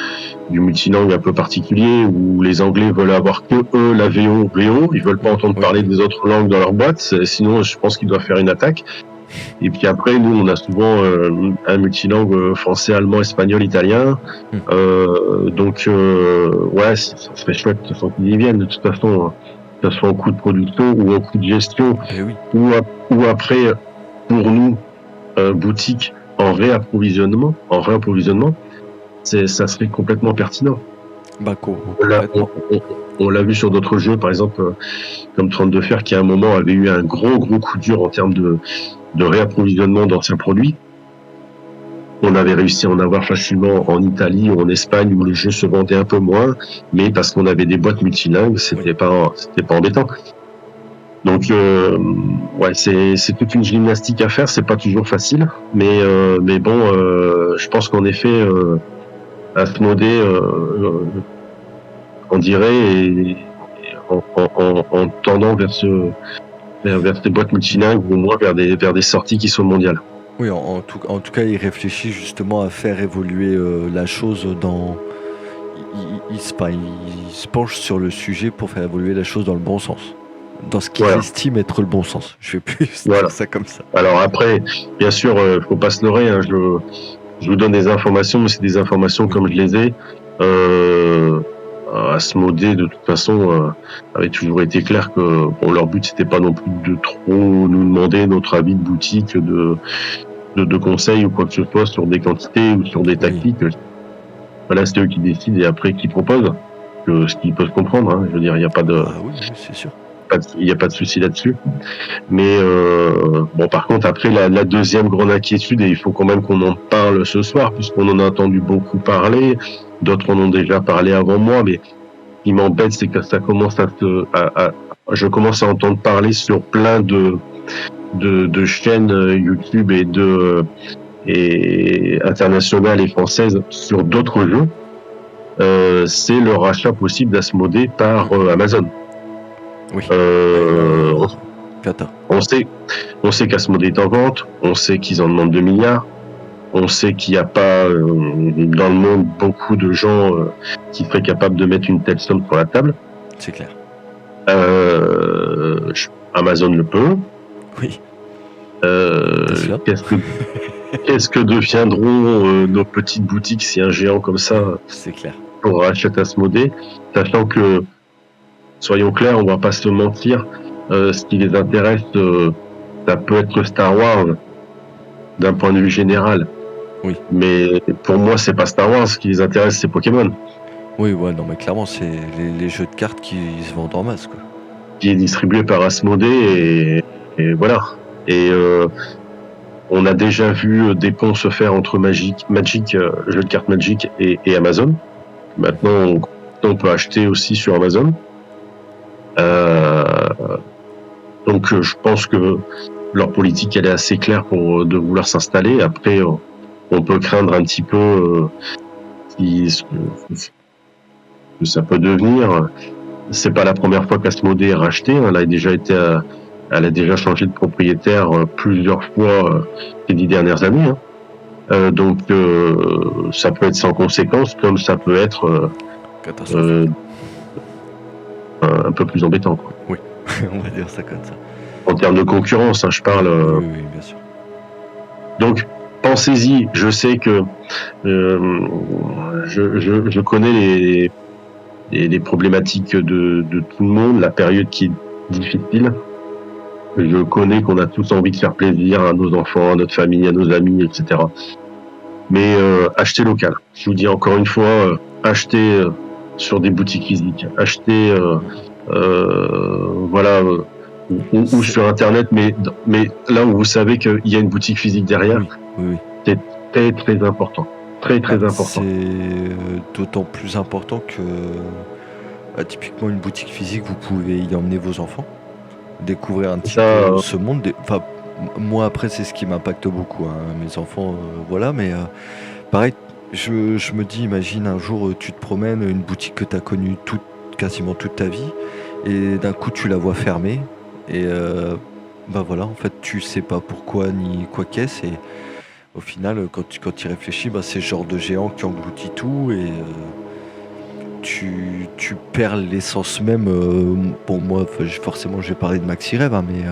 multilangue un peu particulier où les Anglais veulent avoir que eux la VO. Ils veulent pas entendre oui, parler oui. des autres langues dans leur boîte. Sinon, je pense qu'ils doivent faire une attaque. Et puis après, nous, on a souvent un multilangue français, allemand, espagnol, italien. Donc, ouais, ça serait chouette de toute façon qu'ils y viennent. De toute façon, que ce soit en coût de production ou en coût de gestion, Ben oui. ou après, pour nous, boutique en réapprovisionnement, ça serait complètement pertinent. Bah On l'a complètement. on l'a vu sur d'autres jeux, par exemple, comme 32 Fer, qui à un moment avait eu un gros coup dur en termes de réapprovisionnement d'anciens produits. On avait réussi à en avoir facilement en Italie ou en Espagne où le jeu se vendait un peu moins, mais parce qu'on avait des boîtes multilingues, c'était pas embêtant. Donc ouais, c'est toute une gymnastique à faire, c'est pas toujours facile, mais bon, je pense qu'en effet, Asmodée, on dirait, et en tendant vers ces boîtes multilingues ou au moins vers des sorties qui sont mondiales. Oui, en tout cas, il réfléchit justement à faire évoluer la chose dans. Il se penche sur le sujet pour faire évoluer la chose dans le bon sens. Dans ce qu'ils Voilà. estiment être le bon sens. Je vais plus Voilà. dire ça comme ça. Alors après, bien sûr, faut pas se leurrer. Hein, je vous donne des informations, mais c'est des informations Oui. comme je les ai. Asmodée, de toute façon, avait toujours été clair que bon, leur but c'était pas non plus de trop nous demander notre avis de boutique, de conseils ou quoi que ce soit sur des quantités ou sur des tactiques. Voilà, c'est eux qui décident et après qui proposent. Ce qu'ils peuvent comprendre. Hein, je veux dire, il n'y a pas de, Ah oui, c'est sûr. il n'y a pas de souci là-dessus. Mais bon, par contre, après, la deuxième grande inquiétude, et il faut quand même qu'on en parle ce soir, puisqu'on en a entendu beaucoup parler, d'autres en ont déjà parlé avant moi, mais ce qui m'embête, c'est que ça commence je commence à entendre parler sur plein de chaînes YouTube et internationales et françaises sur d'autres jeux. C'est le rachat possible d'Asmodée par Amazon. Oui. On sait qu'Asmodée est en vente, on sait qu'ils en demandent 2 milliards, on sait qu'il n'y a pas dans le monde beaucoup de gens qui seraient capables de mettre une telle somme sur la table. C'est clair. Amazon le peut. Oui. Qu'est-ce que deviendront nos petites boutiques si un géant comme ça c'est clair. pour racheter Asmodée, sachant que, soyons clairs, on va pas se mentir, ce qui les intéresse, ça peut être Star Wars d'un point de vue général. Oui. Mais pour moi, c'est pas Star Wars. Ce qui les intéresse, c'est Pokémon. Oui, ouais, non, mais clairement, c'est les jeux de cartes qui se vendent en masse, quoi. Qui est distribué par Asmodée et voilà. Et on a déjà vu des ponts se faire entre Magic, jeu de cartes Magic et Amazon. Maintenant, on peut acheter aussi sur Amazon. Donc, je pense que leur politique, elle est assez claire de vouloir s'installer. Après, on peut craindre un petit peu que ça peut devenir. C'est pas la première fois qu'Asmodée est racheté. Elle a déjà changé de propriétaire plusieurs fois ces 10 dernières années. Donc ça peut être sans conséquence, comme ça peut être Catastrophique. un peu plus embêtant, quoi. Oui, on va dire ça comme ça. En termes de concurrence, je parle. Oui, bien sûr. Donc pensez-y. Je sais que je connais les problématiques de tout le monde, la période qui est difficile. Je connais qu'on a tous envie de faire plaisir à nos enfants, à notre famille, à nos amis, etc. Mais achetez local. Je vous dis encore une fois, achetez sur des boutiques physiques, achetez ou sur Internet, mais là où vous savez qu'il y a une boutique physique derrière. Oui. C'est très très important. Très important. C'est d'autant plus important que typiquement une boutique physique, vous pouvez y emmener vos enfants, découvrir un petit peu ce monde. Enfin, moi après c'est ce qui m'impacte beaucoup, mes enfants, voilà, mais pareil, je me dis, imagine un jour tu te promènes, une boutique que tu as connue quasiment toute ta vie, et d'un coup tu la vois fermée, et voilà, en fait tu sais pas pourquoi ni quoi qu'est-ce, et au final quand tu y réfléchis, c'est ce genre de géant qui engloutit tout, et tu perds l'essence même. Bon, moi forcément je vais parler de Maxi Rêve, mais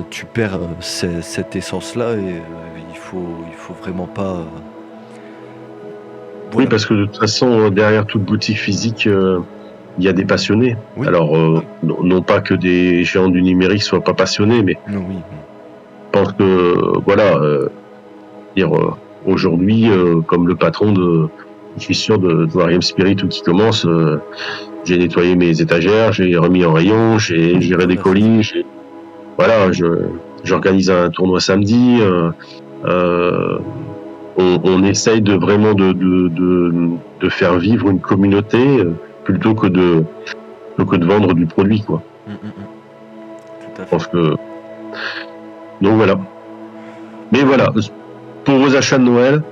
tu perds cette essence-là, et il faut vraiment pas. Oui, parce que de toute façon, derrière toute boutique physique, il y a des passionnés. Oui. Alors, non pas que des géants du numérique soient pas passionnés, mais Non, oui. je pense que, voilà, aujourd'hui, comme le patron je suis sûr, de Wargame Spirit ou qui commence, j'ai nettoyé mes étagères, j'ai remis en rayon, j'ai géré des colis, voilà, j'organise un tournoi samedi, on essaye de vraiment de faire vivre une communauté plutôt que de vendre du produit, quoi. Tout à fait. Je pense que donc voilà. Mais voilà, pour vos achats de Noël,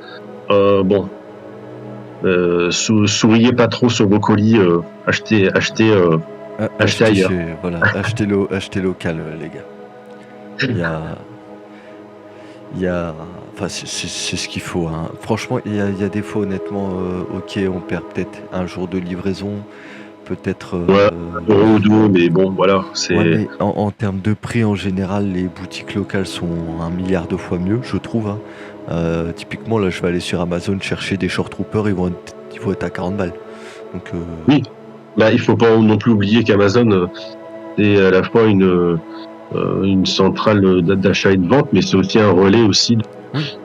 souriez pas trop sur vos colis, achetez ailleurs. Voilà, achetez local, les gars. Enfin, c'est ce qu'il faut, hein. Franchement, il y a des fois, honnêtement, ok, on perd peut-être un jour de livraison, peut-être. Un euro ou deux, mais bon, voilà. Ouais, mais en termes de prix, en général, les boutiques locales sont 1 milliard de fois mieux, je trouve, hein. Typiquement, là, je vais aller sur Amazon chercher des Short Troopers, ils vont être à 40 balles. Donc, oui, il faut pas non plus oublier qu'Amazon, c'est à la fois une centrale d'achat et de vente, mais c'est aussi un relais aussi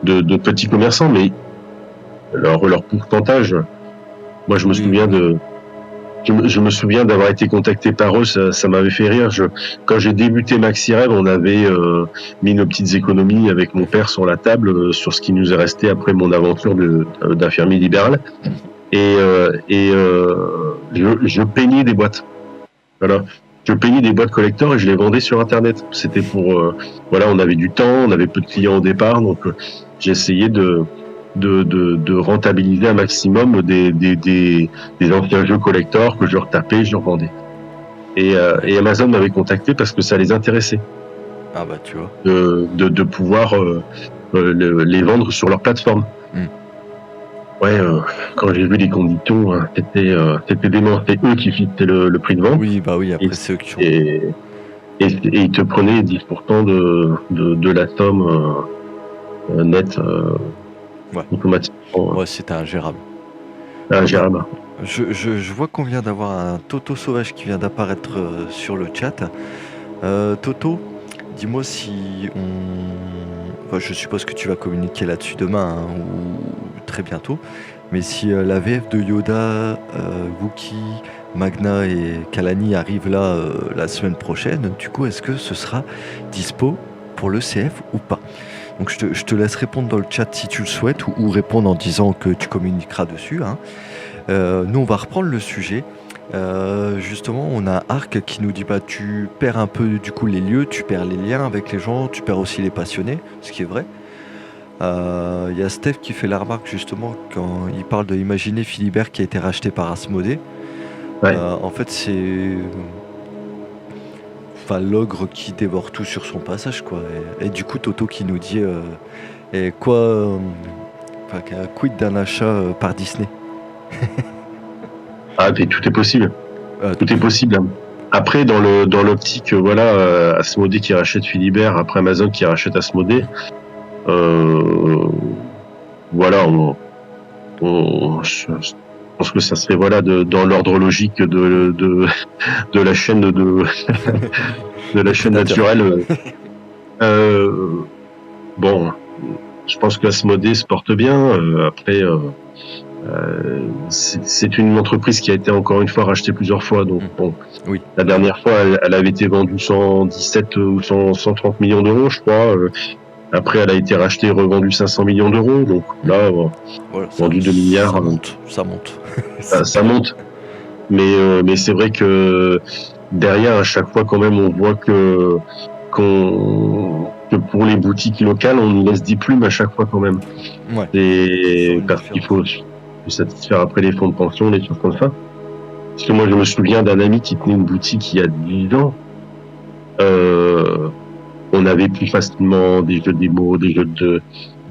de petits commerçants. Mais leur pourcentage, moi je me souviens je me souviens d'avoir été contacté par eux, ça m'avait fait rire. Quand j'ai débuté Maxi Rêve, on avait mis nos petites économies avec mon père sur la table, sur ce qui nous est resté après mon aventure d'infirmier libéral. Et je peignais des boîtes. Voilà. Je peignais des boîtes collector et je les vendais sur Internet. C'était pour... on avait du temps, on avait peu de clients au départ, donc j'essayais de rentabiliser un maximum des anciens jeux collector que je retapais, je revendais. Et Amazon m'avait contacté parce que ça les intéressait. Ah bah tu vois. De pouvoir les vendre sur leur plateforme. Ouais, quand j'ai vu les conditions, c'était dément. C'est eux qui fixaient le prix de vente. Oui, après c'est eux qui ont... Et ils te prenaient 10% de la somme nette automatiquement. Ouais, c'était ingérable. Ingérable. Je vois qu'on vient d'avoir un Toto Sauvage qui vient d'apparaître sur le chat. Toto, dis-moi si on... je suppose que tu vas communiquer là-dessus demain, ou très bientôt, mais si la VF de Yoda, Wookie, Magna et Kalani arrive là la semaine prochaine, du coup est-ce que ce sera dispo pour le CF ou pas? Donc je te laisse répondre dans le chat si tu le souhaites, ou répondre en disant que tu communiqueras dessus, hein. Nous on va reprendre le sujet. Justement, on a Arc qui nous dit tu perds un peu du coup les lieux, tu perds les liens avec les gens, tu perds aussi les passionnés, ce qui est vrai. Il y a Steph qui fait la remarque justement quand il parle de Imaginer Philibert qui a été racheté par Asmodée. Ouais. En fait, c'est enfin, l'ogre qui dévore tout sur son passage, quoi. Et du coup, Toto qui nous dit et quoi, enfin, quid d'un achat par Disney. Ah, mais tout est possible. Euh, Tout est possible. Après, dans l'optique, voilà, Asmodée qui rachète Philibert, après Amazon qui rachète Asmodée, voilà, je pense que ça serait voilà dans l'ordre logique de la chaîne de la chaîne naturelle. Bon, je pense qu'Asmodée se porte bien. Après, c'est une entreprise qui a été encore une fois rachetée plusieurs fois. Donc bon, Oui. la dernière fois, elle avait été vendue 117 ou 130 millions d'euros, je crois. Après, elle a été rachetée et revendue 500 millions d'euros. Donc là, Voilà, vendu 2 milliards. Ça monte. Ça monte. Mais c'est vrai que derrière, à chaque fois, quand même, on voit que pour les boutiques locales, on nous laisse 10 plumes à chaque fois quand même. Ouais. Et parce qu'il faut satisfaire après les fonds de pension, les choses comme ça. Parce que moi, je me souviens d'un ami qui tenait une boutique il y a 10 ans. On avait plus facilement des jeux démo, des jeux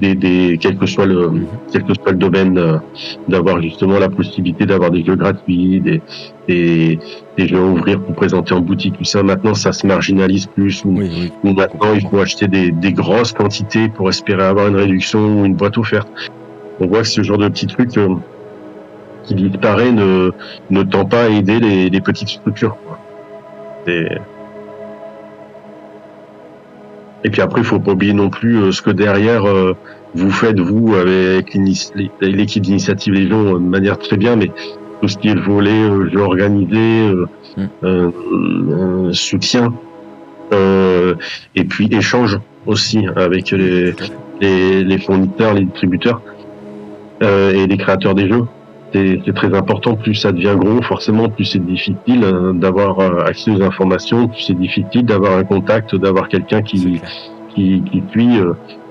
quel que soit le domaine, d'avoir justement la possibilité d'avoir des jeux gratuits, des jeux à ouvrir pour présenter en boutique, tout ça. Maintenant, ça se marginalise plus. Ou maintenant, il faut acheter des grosses quantités pour espérer avoir une réduction ou une boîte offerte. On voit que ce genre de petits trucs qui disparaît ne tend pas à aider les petites structures, quoi. Et puis après, il faut pas oublier non plus ce que derrière vous faites, vous, avec l'équipe d'Initiative Légion, de manière très bien, mais tout ce qui est le volet jeu organisé, soutien, et puis échange aussi avec les fournisseurs, les distributeurs et les créateurs des jeux. C'est très important. Plus ça devient gros, forcément, plus c'est difficile d'avoir accès aux informations, plus c'est difficile d'avoir un contact, d'avoir quelqu'un qui suit.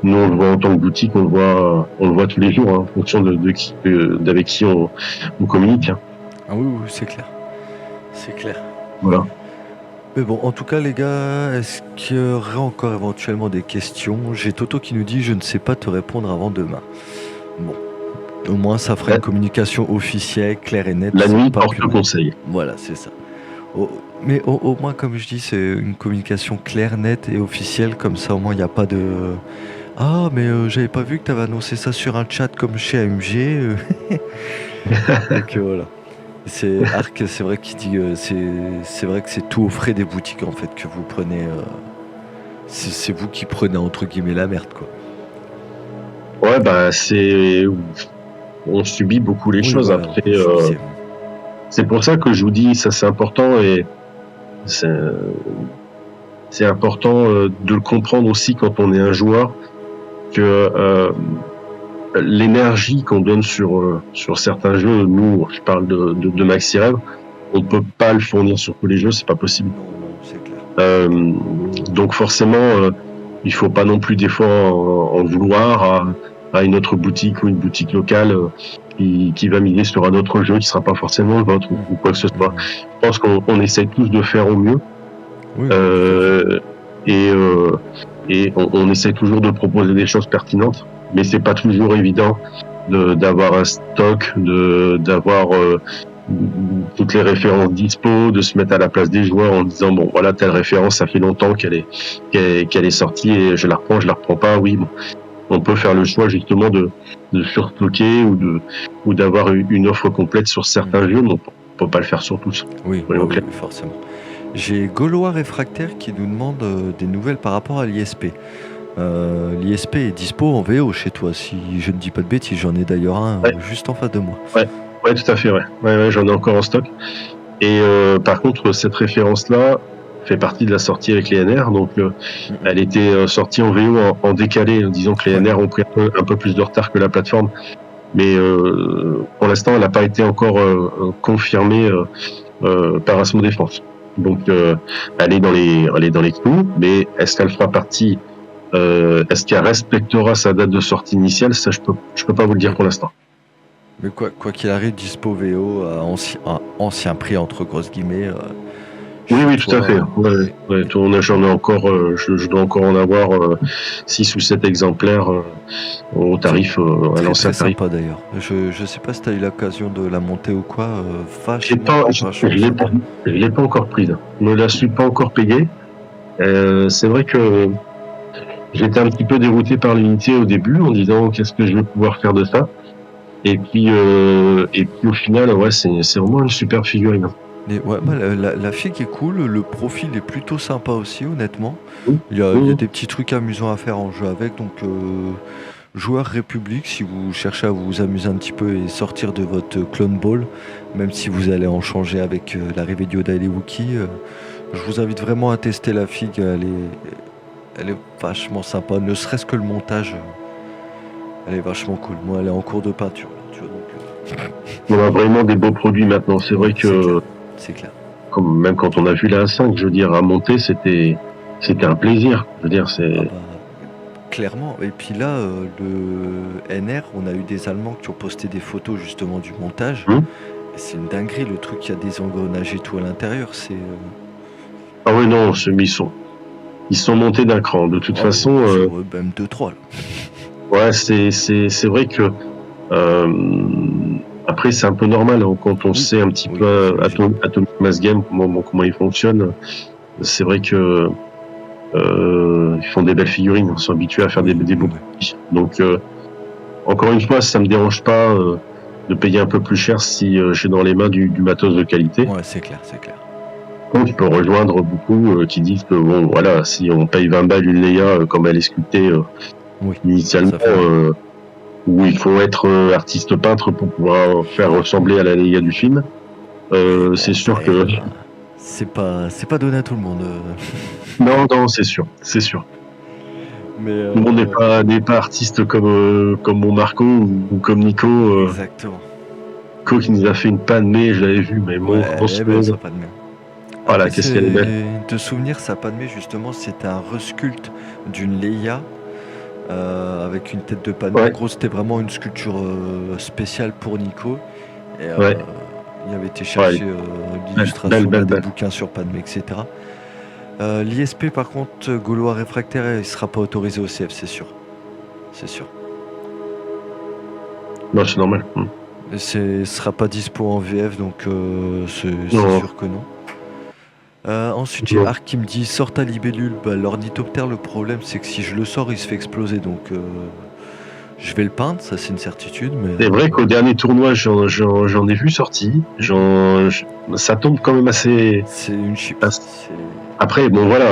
Nous, on le voit en tant que boutique, on le voit tous les jours, en fonction d'avec qui on communique. Ah oui, c'est clair. C'est clair. Voilà. Mais bon, en tout cas, les gars, est-ce qu'il y aurait encore éventuellement des questions? J'ai Toto qui nous dit « Je ne sais pas te répondre avant demain ». Bon. Au moins, ça ferait une communication officielle, claire et nette. La nuit porte le conseil. Voilà, c'est ça. Mais au moins, comme je dis, c'est une communication claire, nette et officielle. Comme ça, au moins, il n'y a pas de... Ah, mais j'avais pas vu que tu avais annoncé ça sur un chat comme chez AMG. Donc voilà. C'est Arc, c'est vrai qu'il dit... c'est vrai que c'est tout au frais des boutiques, en fait, que vous prenez... c'est vous qui prenez, entre guillemets, la merde, quoi. Ouais, bah, on subit beaucoup les choses. Voilà, après. C'est pour ça que je vous dis, ça c'est important et c'est important de le comprendre aussi quand on est un joueur, que l'énergie qu'on donne sur certains jeux, nous, je parle de Maxi Rêve, on ne peut pas le fournir sur tous les jeux, c'est pas possible. Non, c'est clair. Donc forcément, il faut pas non plus des fois en vouloir à une autre boutique ou une boutique locale qui va miser sur un autre jeu qui sera pas forcément le vôtre ou quoi que ce soit. Je pense qu'on essaie tous de faire au mieux. Oui, et on essaie toujours de proposer des choses pertinentes, mais c'est pas toujours évident d'avoir un stock, d'avoir toutes les références dispo, de se mettre à la place des joueurs en disant bon voilà, telle référence ça fait longtemps qu'elle est sortie et je la reprends pas. Oui, bon. On peut faire le choix justement de surstocker ou d'avoir une offre complète sur certains jeux, mais on peut pas le faire sur tous. Oui, forcément. J'ai Gaulois Réfractaire qui nous demande des nouvelles par rapport à l'ISP. L'ISP est dispo en VO chez toi, si je ne dis pas de bêtises. J'en ai d'ailleurs un juste en face de moi. Ouais, tout à fait, ouais, j'en ai encore en stock. Et par contre, cette référence-là fait partie de la sortie avec les NR, donc elle était sortie en VO en décalé. Disons que les NR ont pris un peu plus de retard que la plateforme, mais pour l'instant, elle n'a pas été encore confirmée par Asmodée France. Donc elle est dans les clous, mais est-ce qu'elle fera partie Est-ce qu'elle respectera sa date de sortie initiale? Ça, je peux pas vous le dire pour l'instant. Mais quoi qu'il arrive, dispo VO à ancien prix, entre grosses guillemets. Oui, Chez tout à toi, fait. J'en ai encore, je dois encore en avoir 6 ou 7 exemplaires au tarif, à très l'ancien très tarif. sympa d'ailleurs. Je sais pas si tu as eu l'occasion de la monter ou quoi. Je l'ai pas encore prise. Je me la suis pas encore payée. C'est vrai que j'étais un petit peu dérouté par l'unité au début en disant qu'est-ce que je vais pouvoir faire de ça. Et puis au final, ouais, c'est vraiment une super figurine. Mais ouais, la figue est cool, le profil est plutôt sympa aussi, honnêtement. Oui. Il y a des petits trucs amusants à faire en jeu avec, donc joueur République, si vous cherchez à vous amuser un petit peu et sortir de votre clone ball, même si vous allez en changer avec l'arrivée de Yoda et les Wookiees, je vous invite vraiment à tester la figue, elle est vachement sympa, ne serait-ce que le montage, elle est vachement cool. Moi, elle est en cours de peinture, là, tu vois, donc, On a vraiment des beaux produits maintenant. C'est vrai que c'est clair. Même quand on a vu la 5, je veux dire, à monter, c'était un plaisir. Je veux dire, clairement. Et puis là, le NR, on a eu des Allemands qui ont posté des photos justement du montage. C'est une dinguerie, le truc, il y a des engrenages et tout à l'intérieur. C'est. Ah oui, non, ils sont montés d'un cran. De toute façon. Même 2-3. Ouais, c'est vrai que. Après, c'est un peu normal hein, quand on sait un petit peu Atomic Mass Game, comment il fonctionne. C'est vrai que ils font des belles figurines, ils sont habitués à faire des beaux produits. Donc, encore une fois, ça me dérange pas de payer un peu plus cher si j'ai dans les mains du matos de qualité. Ouais, c'est clair, c'est clair. Donc, je peux rejoindre beaucoup qui disent que bon, voilà, si on paye 20 balles une Leia comme elle est sculptée initialement, où il faut être artiste peintre pour pouvoir faire ressembler à la Leia du film, c'est sûr que c'est pas donné à tout le monde. Non, c'est sûr. Mais tout le monde n'est pas artiste comme mon Marco ou comme Nico. Exactement. Nico qui nous a fait une Padmé, je l'avais vu, mais bon, voilà, qu'est-ce qu'elle est belle. De souvenir, sa Padmé, justement, c'était un resculpte d'une Leia avec une tête de Padmé. En gros, c'était vraiment une sculpture spéciale pour Nico. Et il avait été chercher l'illustration des bouquins sur Padmé, etc. L'ISP, par contre, Gaulois réfractaire, il ne sera pas autorisé au CF, c'est sûr. C'est sûr. Non, c'est normal. Ce sera pas dispo en VF, donc c'est sûr que non. Ensuite, j'ai Arc qui me dit sort ta libellule. L'ornithoptère, le problème, c'est que si je le sors, il se fait exploser. Donc, je vais le peindre, ça, c'est une certitude. Mais c'est vrai qu'au dernier tournoi, j'en ai vu sorti. Ça tombe quand même assez. C'est une chip. Après, bon, voilà.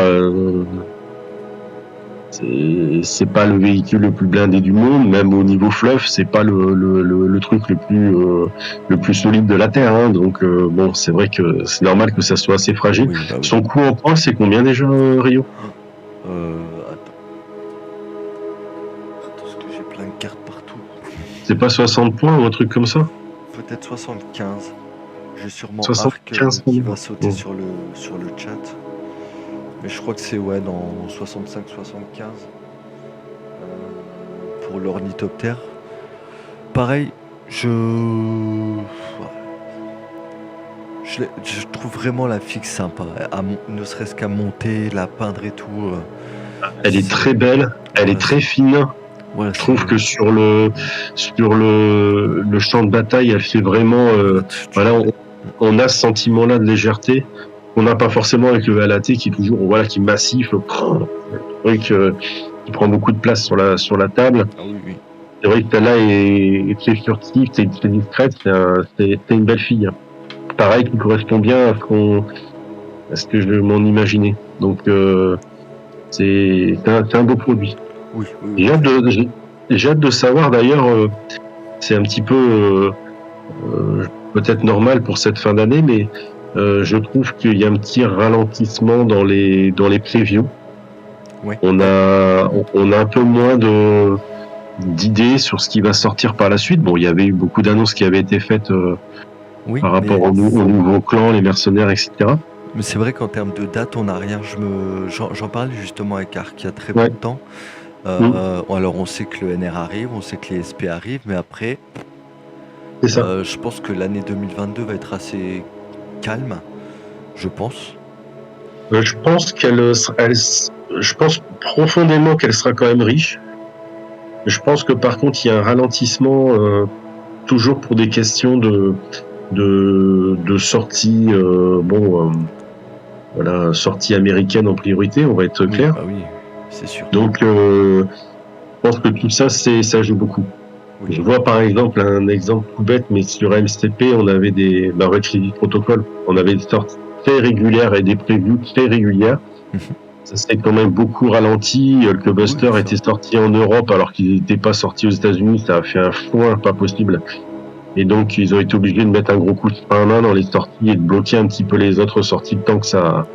C'est pas le véhicule le plus blindé du monde, même au niveau fluff, c'est pas le truc le plus solide de la Terre, hein. Donc bon, c'est vrai que c'est normal que ça soit assez fragile. Son coût en points, c'est combien déjà, Rio? Attends, parce que j'ai plein de cartes partout. C'est pas 60 points ou un truc comme ça? Peut-être 75. J'ai sûrement 75 Arc qui va sauter sur le chat. Mais je crois que c'est dans 65-75 pour l'ornithoptère. Pareil, je trouve vraiment la fixe sympa, ne serait-ce qu'à monter, la peindre et tout. Elle est très belle, elle est très fine. Voilà, je trouve que sur le champ de bataille, elle fait vraiment. Voilà, on a ce sentiment-là de légèreté. On n'a pas forcément avec le VLAT qui est toujours qui est massif, qui prend beaucoup de place sur la table. Ah oui. C'est vrai que celle-là est très furtive, c'est discrète, c'est une belle fille. Pareil, qui correspond bien à ce que je m'en imaginais. Donc c'est un beau produit. Oui. J'ai hâte de savoir d'ailleurs, c'est un petit peu peut-être normal pour cette fin d'année, mais je trouve qu'il y a un petit ralentissement dans les previews. On a un peu moins d'idées sur ce qui va sortir par la suite. Bon, il y avait eu beaucoup d'annonces qui avaient été faites par rapport aux nouveaux clans, les mercenaires, etc. Mais c'est vrai qu'en termes de date, on n'a rien. J'en parlais justement avec Arc il y a très peu Ouais. de temps. Mm. Alors on sait que le NR arrive, on sait que les SP arrivent, mais après, C'est ça. je pense que l'année 2022 va être assez calme, je pense. Je pense je pense profondément qu'elle sera quand même riche. Je pense que par contre, il y a un ralentissement toujours pour des questions de sortie, voilà, sortie américaine en priorité, on va être Oui, clair. bah oui, c'est sûr. Donc, je pense que tout ça, ça joue beaucoup. Oui. Je vois par exemple un exemple tout bête, mais sur MCP, on avait des Retrieve Protocol, on avait des sorties très régulières et des previews très régulières. Ça s'est quand même beaucoup ralenti. Le Buster Oui, ça. était sorti en Europe alors qu'il n'était pas sorti aux États-Unis. Ça a fait un foin pas possible. Et donc, ils ont été obligés de mettre un gros coup de frein à main dans les sorties et de bloquer un petit peu les autres sorties le temps que ça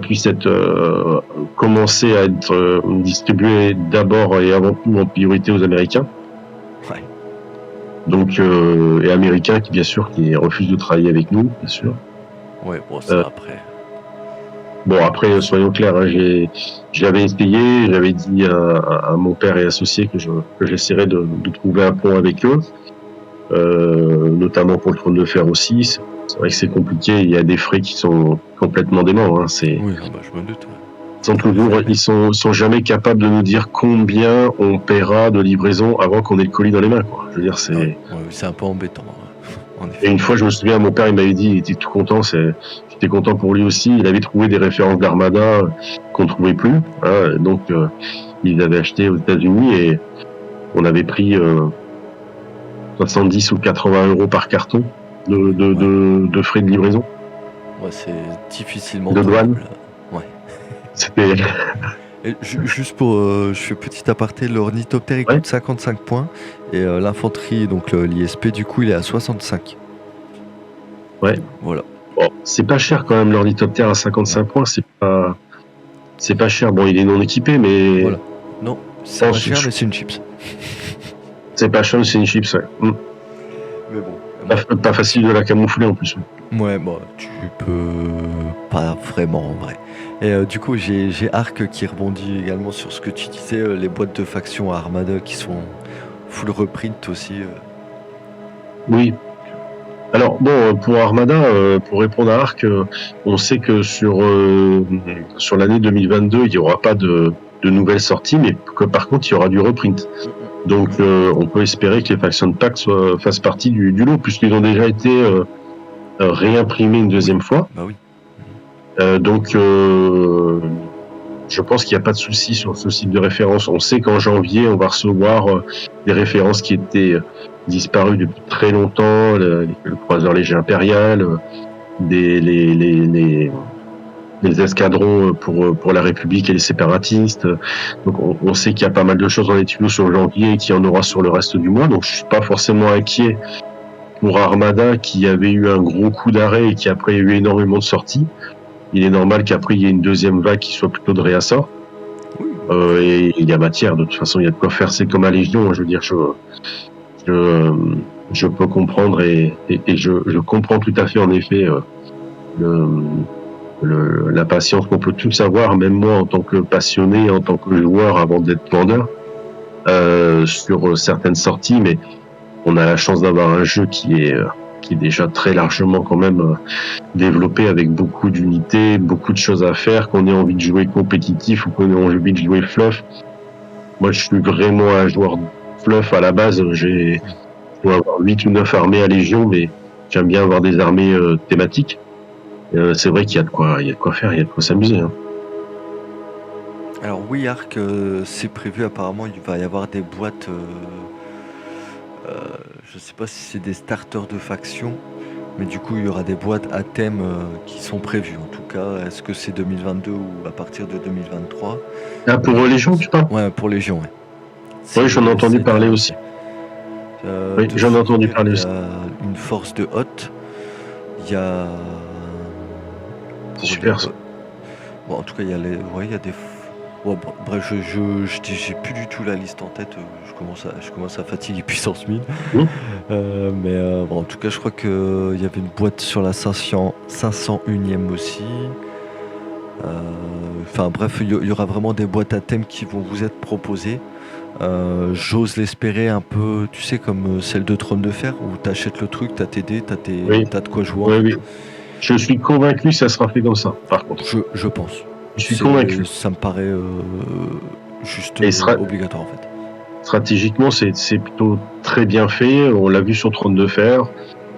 puisse être commencer à être distribué d'abord et avant tout en priorité aux Américains. Ouais. Donc, et Américains qui, bien sûr, qui refusent de travailler avec nous, bien sûr. Ouais, bon, ça après. Bon, après, soyons clairs, hein, j'avais essayé, j'avais dit à mon père et associé que j'essaierais de trouver un pont avec eux, notamment pour le trône de fer aussi. C'est vrai que c'est compliqué, il y a des frais qui sont complètement déments. Hein, Oui, non, bah, je me doute. ils sont jamais capables de nous dire combien on paiera de livraison avant qu'on ait le colis dans les mains, quoi. Je veux dire, c'est... Ouais, c'est un peu embêtant, en effet. Et une fois, je me souviens, mon père, il m'avait dit, il était tout content, j'étais content pour lui aussi, il avait trouvé des références d'Armada qu'on trouvait plus, hein, donc ils avaient acheté aux États-Unis et on avait pris 70 ou 80 euros par carton de frais de livraison. Ouais, c'est difficilement de douane. Ouais. C'était... Et juste pour, je fais petit aparté, l'ornithoptère il coûte 55 points et l'infanterie, donc l'ISP, du coup, il est à 65. Ouais. Voilà. Bon, c'est pas cher quand même l'ornithoptère à 55 points, c'est pas cher. Bon, il est non équipé, mais... Voilà. Non, c'est pas cher, mais c'est une chips. C'est pas cher, c'est une chips, ouais. Mais bon. Pas facile de la camoufler en plus. Ouais, bon, tu peux pas vraiment en vrai. Et du coup, j'ai Arc qui rebondit également sur ce que tu disais, les boîtes de faction à Armada qui sont full reprint aussi. Oui. Alors bon, pour Armada, pour répondre à Arc, on sait que sur l'année 2022, il n'y aura pas de nouvelles sorties, mais que par contre, il y aura du reprint. Donc on peut espérer que les Faction Packs fassent partie du lot, puisqu'ils ont déjà été réimprimés une deuxième fois. Bah oui. Donc je pense qu'il n'y a pas de souci sur ce site de référence. On sait qu'en janvier, on va recevoir des références qui étaient disparues depuis très longtemps, le croiseur léger impérial, les escadrons pour la République et les séparatistes. Donc on sait qu'il y a pas mal de choses dans les tuyaux sur janvier et qu'il y en aura sur le reste du mois. Donc je suis pas forcément inquiet pour Armada qui avait eu un gros coup d'arrêt et qui après a eu énormément de sorties. Il est normal qu'après il y ait une deuxième vague qui soit plutôt de réassort. Et il y a matière, de toute façon il y a de quoi faire. C'est comme à Légion, je veux dire, je peux comprendre et je comprends tout à fait en effet la patience qu'on peut tous avoir, même moi en tant que passionné, en tant que joueur avant d'être vendeur, sur certaines sorties, mais on a la chance d'avoir un jeu qui est déjà très largement quand même développé avec beaucoup d'unités, beaucoup de choses à faire, qu'on ait envie de jouer compétitif ou qu'on ait envie de jouer fluff. Moi, je suis vraiment un joueur fluff à la base. Je dois avoir 8 ou 9 armées à Légion, mais j'aime bien avoir des armées thématiques. C'est vrai qu'il y a de quoi faire, il y a de quoi s'amuser. Hein. Alors oui, Arc, c'est prévu apparemment, il va y avoir des boîtes... je sais pas si c'est des starters de faction, mais du coup il y aura des boîtes à thème qui sont prévues en tout cas. Est-ce que c'est 2022 ou à partir de 2023? Ah, pour Légion, tu parles? Ouais, pour Légion, ouais. Oui, j'en ai entendu parler aussi. Oui, j'en ai entendu parler aussi. Il y a une force de hotte, il y a... C'est super ça. Bon, en tout cas, il y a des... Ouais, bref, j'ai plus du tout la liste en tête. Je commence à fatiguer puissance 1000. Mmh. Bon, en tout cas, je crois qu'il y avait une boîte sur la 501e aussi. Enfin bref, il y aura vraiment des boîtes à thème qui vont vous être proposées. J'ose l'espérer un peu, tu sais, comme celle de Trône de Fer, où tu achètes le truc, tu as tes dés, Oui, t'as de quoi jouer en oui, fait. oui. Je suis convaincu que ça sera fait comme ça, par contre. Je pense. Je suis convaincu. Ça me paraît juste Et obligatoire en fait. stratégiquement, c'est plutôt très bien fait. On l'a vu sur Trône de Fer.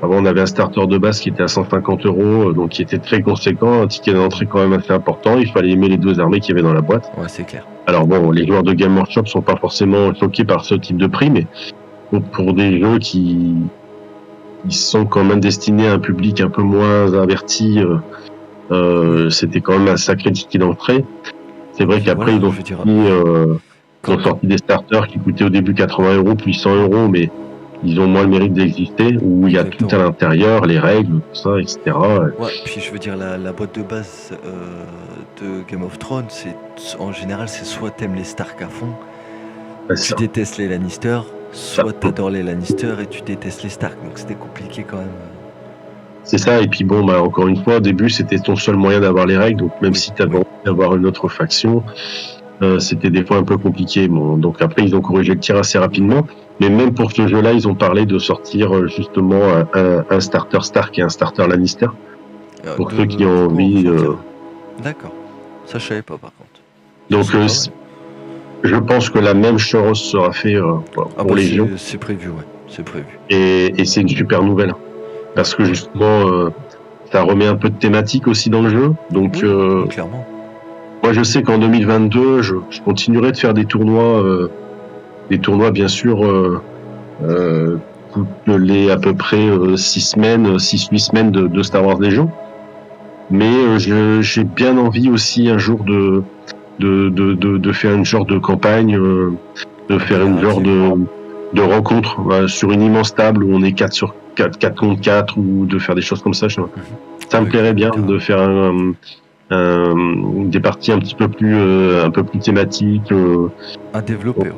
Avant, on avait un starter de base qui était à 150 €, donc qui était très conséquent, un ticket d'entrée quand même assez important. Il fallait aimer les 2 armées qu'il y avait dans la boîte. Ouais, c'est clair. Alors bon, les joueurs de Game Workshop sont pas forcément choqués par ce type de prix, mais pour des jeux qui sont quand même destinés à un public un peu moins averti, c'était quand même un sacré ticket d'entrée. C'est vrai Puis qu'après, voilà, ils ont je veux dire, sorti des starters qui coûtaient au début 80 €, puis 100 €, mais ils ont moins le mérite d'exister, où il y a tout à l'intérieur, les règles, tout ça, etc. Ouais, puis je veux dire, la boîte de base de Game of Thrones, en général, c'est soit t'aimes les Stark à fond, tu détestes les Lannister, soit t'adores les Lannister et tu détestes les Stark, donc c'était compliqué quand même. C'est ça, et puis bon, bah, encore une fois, au début, c'était ton seul moyen d'avoir les règles, donc même si t'avais envie d'avoir une autre faction, c'était des fois un peu compliqué. Bon, donc après, ils ont corrigé le tir assez rapidement, mais même pour ce jeu-là, ils ont parlé de sortir justement un starter Stark et un starter Lannister, pour ceux qui ont envie. D'accord, ça je savais pas par contre. Donc je pense que la même chose sera fait pour les jeux. C'est prévu, ouais, c'est prévu. Et c'est une super nouvelle, parce que justement, ça remet un peu de thématique aussi dans le jeu. Donc clairement. moi, je sais qu'en 2022, je continuerai de faire des tournois bien sûr, toutes les à peu près 6-8 semaines de Star Wars Légion. Mais j'ai bien envie aussi un jour de faire une genre de campagne, de faire une genre de rencontre sur une immense table où on est 4 contre 4, ou de faire des choses comme ça. Ça me plairait bien de faire des parties un peu plus thématiques. À développer.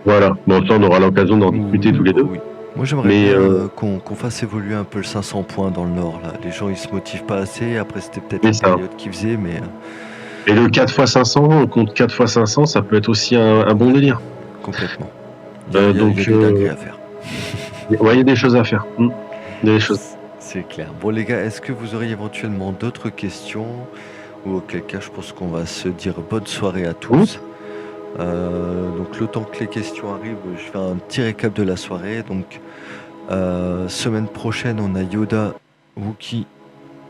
Voilà, bon, ça on aura l'occasion d'en discuter tous les deux. Oui. Moi j'aimerais bien qu'on fasse évoluer un peu le 500 points dans le Nord. Là. Les gens ils se motivent pas assez, après c'était peut-être une période qu'ils faisaient, mais... Et le 4x500 contre 4x500, ça peut être aussi un bon délire. Complètement. Il y a des dingueries à faire. Ouais, il y a des choses à faire. C'est clair. Bon les gars, est-ce que vous auriez éventuellement d'autres questions? Ou auquel cas je pense qu'on va se dire bonne soirée à tous. Donc le temps que les questions arrivent, je fais un petit récap de la soirée. Donc semaine prochaine on a Yoda, Wookie,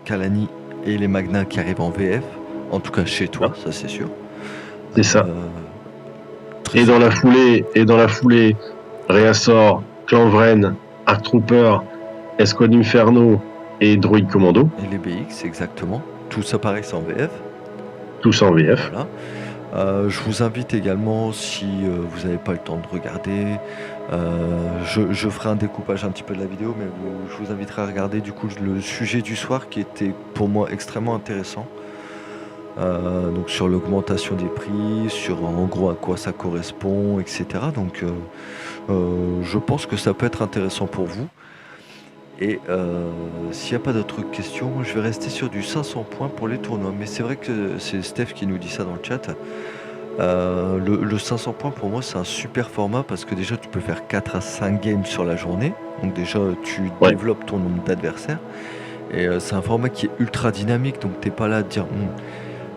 Kalani et les Magna qui arrivent en VF. En tout cas chez toi, ça c'est sûr. C'est ça. Et dans la foulée, Réassort, Clan Vren, Arc Trooper, Escouade Inferno et Droid Commando. Et les BX, exactement. Tout ça pareil, c'est en VF. Tout ça en VF. Voilà. Je vous invite également, si vous n'avez pas le temps de regarder, je ferai un découpage un petit peu de la vidéo, mais je vous inviterai à regarder du coup le sujet du soir qui était pour moi extrêmement intéressant. Donc sur l'augmentation des prix, sur en gros à quoi ça correspond, etc. Donc je pense que ça peut être intéressant pour vous. Et s'il n'y a pas d'autres questions, je vais rester sur du 500 points pour les tournois. Mais c'est vrai que c'est Steph qui nous dit ça dans le chat. Le 500 points pour moi c'est un super format parce que déjà tu peux faire 4 à 5 games sur la journée. Donc déjà tu développes ton nombre d'adversaires. Et c'est un format qui est ultra dynamique. Donc t'es pas là à te dire...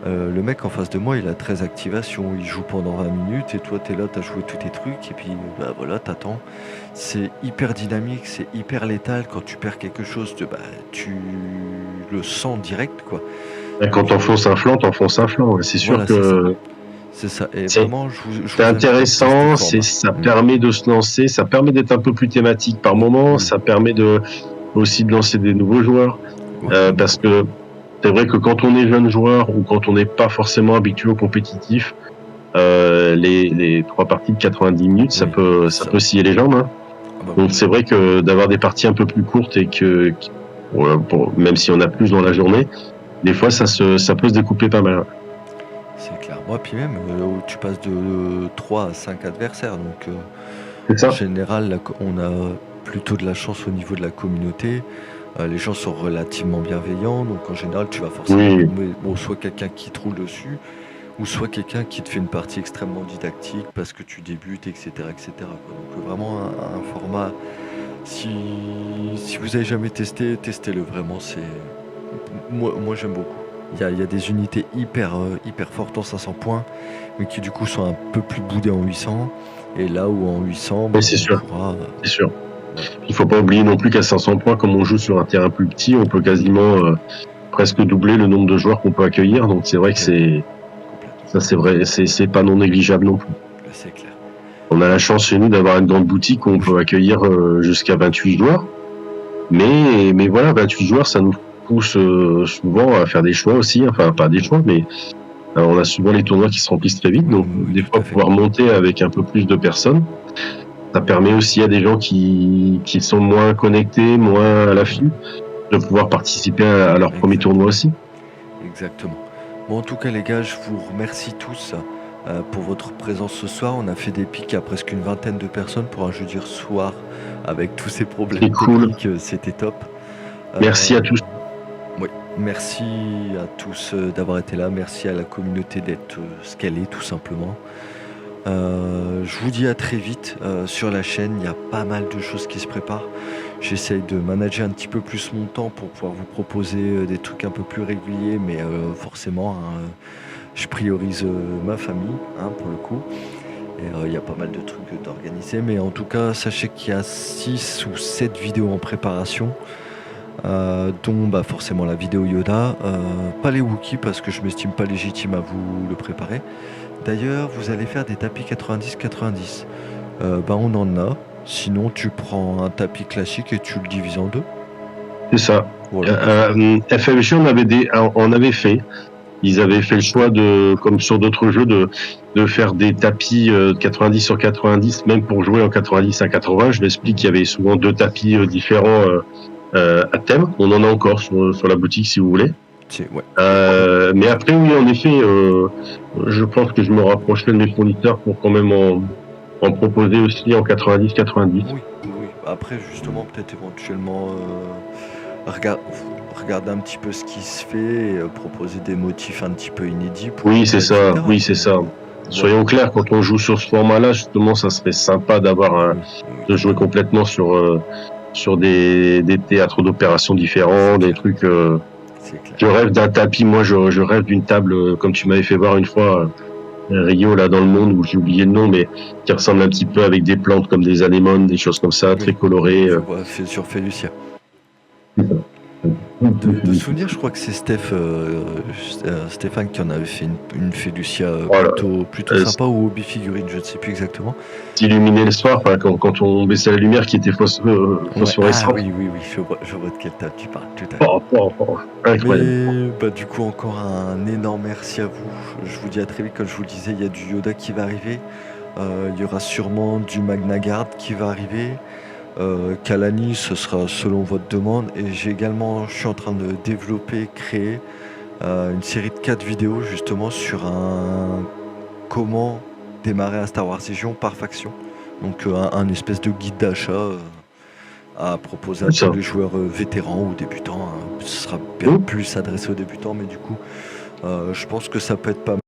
le mec en face de moi il a 13 activations, il joue pendant 20 minutes et toi t'es là, t'as joué tous tes trucs et puis bah voilà, t'attends. C'est hyper dynamique, c'est hyper létal. Quand tu perds quelque chose, tu le sens direct quoi. Et quand t'enfonces un flanc, c'est sûr voilà, que... C'est ça, et vraiment c'est intéressant, ça permet de se lancer, ça permet d'être un peu plus thématique par moment, ça permet aussi de lancer des nouveaux joueurs, parce que c'est vrai que quand on est jeune joueur ou quand on n'est pas forcément habitué au compétitif, les 3 parties de 90 minutes, ça peut scier les jambes. Hein. Donc c'est vrai que d'avoir des parties un peu plus courtes et même si on a plus dans la journée, des fois ça peut se découper pas mal. C'est clair. Ouais, puis même, où tu passes de 3 à 5 adversaires, donc C'est en ça? général, on a plutôt de la chance au niveau de la communauté. Les gens sont relativement bienveillants, donc en général, tu vas forcément Oui, tomber, bon, soit quelqu'un qui te roule dessus, ou soit quelqu'un qui te fait une partie extrêmement didactique parce que tu débutes, etc., quoi. Donc vraiment un format, si, si vous avez jamais testé, testez-le vraiment. Moi j'aime beaucoup. Il y a des unités hyper fortes en 500 points, mais qui du coup sont un peu plus boudées en 800. Et là où en 800, mais bah, c'est on sûr, pourra. c'est sûr. Ouais, Il faut pas oublier non plus qu'à 500 points, comme on joue sur un terrain plus petit, on peut quasiment presque doubler le nombre de joueurs qu'on peut accueillir. Donc c'est vrai que complètement, c'est complètement. ça, c'est vrai, c'est pas non négligeable non plus. C'est clair. On a la chance chez nous d'avoir une grande boutique où on peut accueillir jusqu'à 28 joueurs. Mais voilà, 28 joueurs, ça nous pousse souvent à faire des choix aussi. Enfin, pas des choix, mais on a souvent les tournois qui se remplissent très vite. Oui, Donc, oui, des tout fois, à fait. pouvoir monter avec un peu plus de personnes, ça permet aussi à des gens qui sont moins connectés, moins à l'affût, de pouvoir participer à leur premier tournoi Exactement. aussi. Exactement. Bon, en tout cas, les gars, je vous remercie tous pour votre présence ce soir. On a fait des pics à presque une vingtaine de personnes pour un jeudi soir avec tous ces problèmes C'est cool. techniques. C'était top. Merci à tous. Oui, merci à tous d'avoir été là. Merci à la communauté d'être ce qu'elle est, tout simplement. Je vous dis à très vite sur la chaîne. Il y a pas mal de choses qui se préparent. J'essaye de manager un petit peu plus mon temps pour pouvoir vous proposer des trucs un peu plus réguliers, mais forcément, hein, je priorise ma famille, hein, pour le coup. Et il y a pas mal de trucs d'organiser, mais en tout cas, sachez qu'il y a 6 ou 7 vidéos en préparation, dont bah, forcément la vidéo Yoda, pas les Wookiees parce que je m'estime pas légitime à vous le préparer. D'ailleurs, vous allez faire des tapis 90-90. Bah, on en a. Sinon, tu prends un tapis classique et tu le divises en deux. C'est ça. Voilà. FFG, on avait fait. Ils avaient fait le choix de, comme sur d'autres jeux, de faire des tapis 90 sur 90, même pour jouer en 90 à 80. Je l'explique, il y avait souvent 2 tapis différents à thème. On en a encore sur la boutique si vous voulez. Ouais. Mais après, oui, en effet, je pense que je me rapprocherai de mes fournisseurs pour quand même en proposer aussi en 90-90. Oui. Après, justement, peut-être éventuellement regarder un petit peu ce qui se fait et proposer des motifs un petit peu inédits, Oui, c'est ça. etc. Oui, c'est ça. Soyons clairs, quand on joue sur ce format-là, justement, ça serait sympa de jouer complètement sur des théâtres d'opérations différents, des trucs. C'est clair. Je rêve d'un tapis. Moi, je rêve d'une table, comme tu m'avais fait voir une fois, Rio, là, dans le monde, où j'ai oublié le nom, mais qui ressemble un petit peu avec des plantes comme des anémones, des choses comme ça, très colorées. Je vois, c'est sur Félucia. De souvenir, je crois que c'est Stéphane qui en avait fait une Félucia Voilà. plutôt sympa, ou hobby figurine, je ne sais plus exactement. S'illuminer le soir, quand on baissait la lumière qui était phosphorescente. Ah oui, je vois de quel tas tu parles, tout à fait. Incroyable. Mais bah, du coup, encore un énorme merci à vous. Je vous dis à très vite. Comme je vous le disais, il y a du Yoda qui va arriver. Il y aura sûrement du Magna Guard qui va arriver. Kalani, ce sera selon votre demande. Et je suis en train de développer, créer une série de 4 vidéos justement sur comment démarrer un Star Wars Légion par faction. Donc un espèce de guide d'achat à proposer à tous les joueurs vétérans ou débutants, hein. Ce sera bien plus adressé aux débutants, mais du coup, je pense que ça peut être pas mal.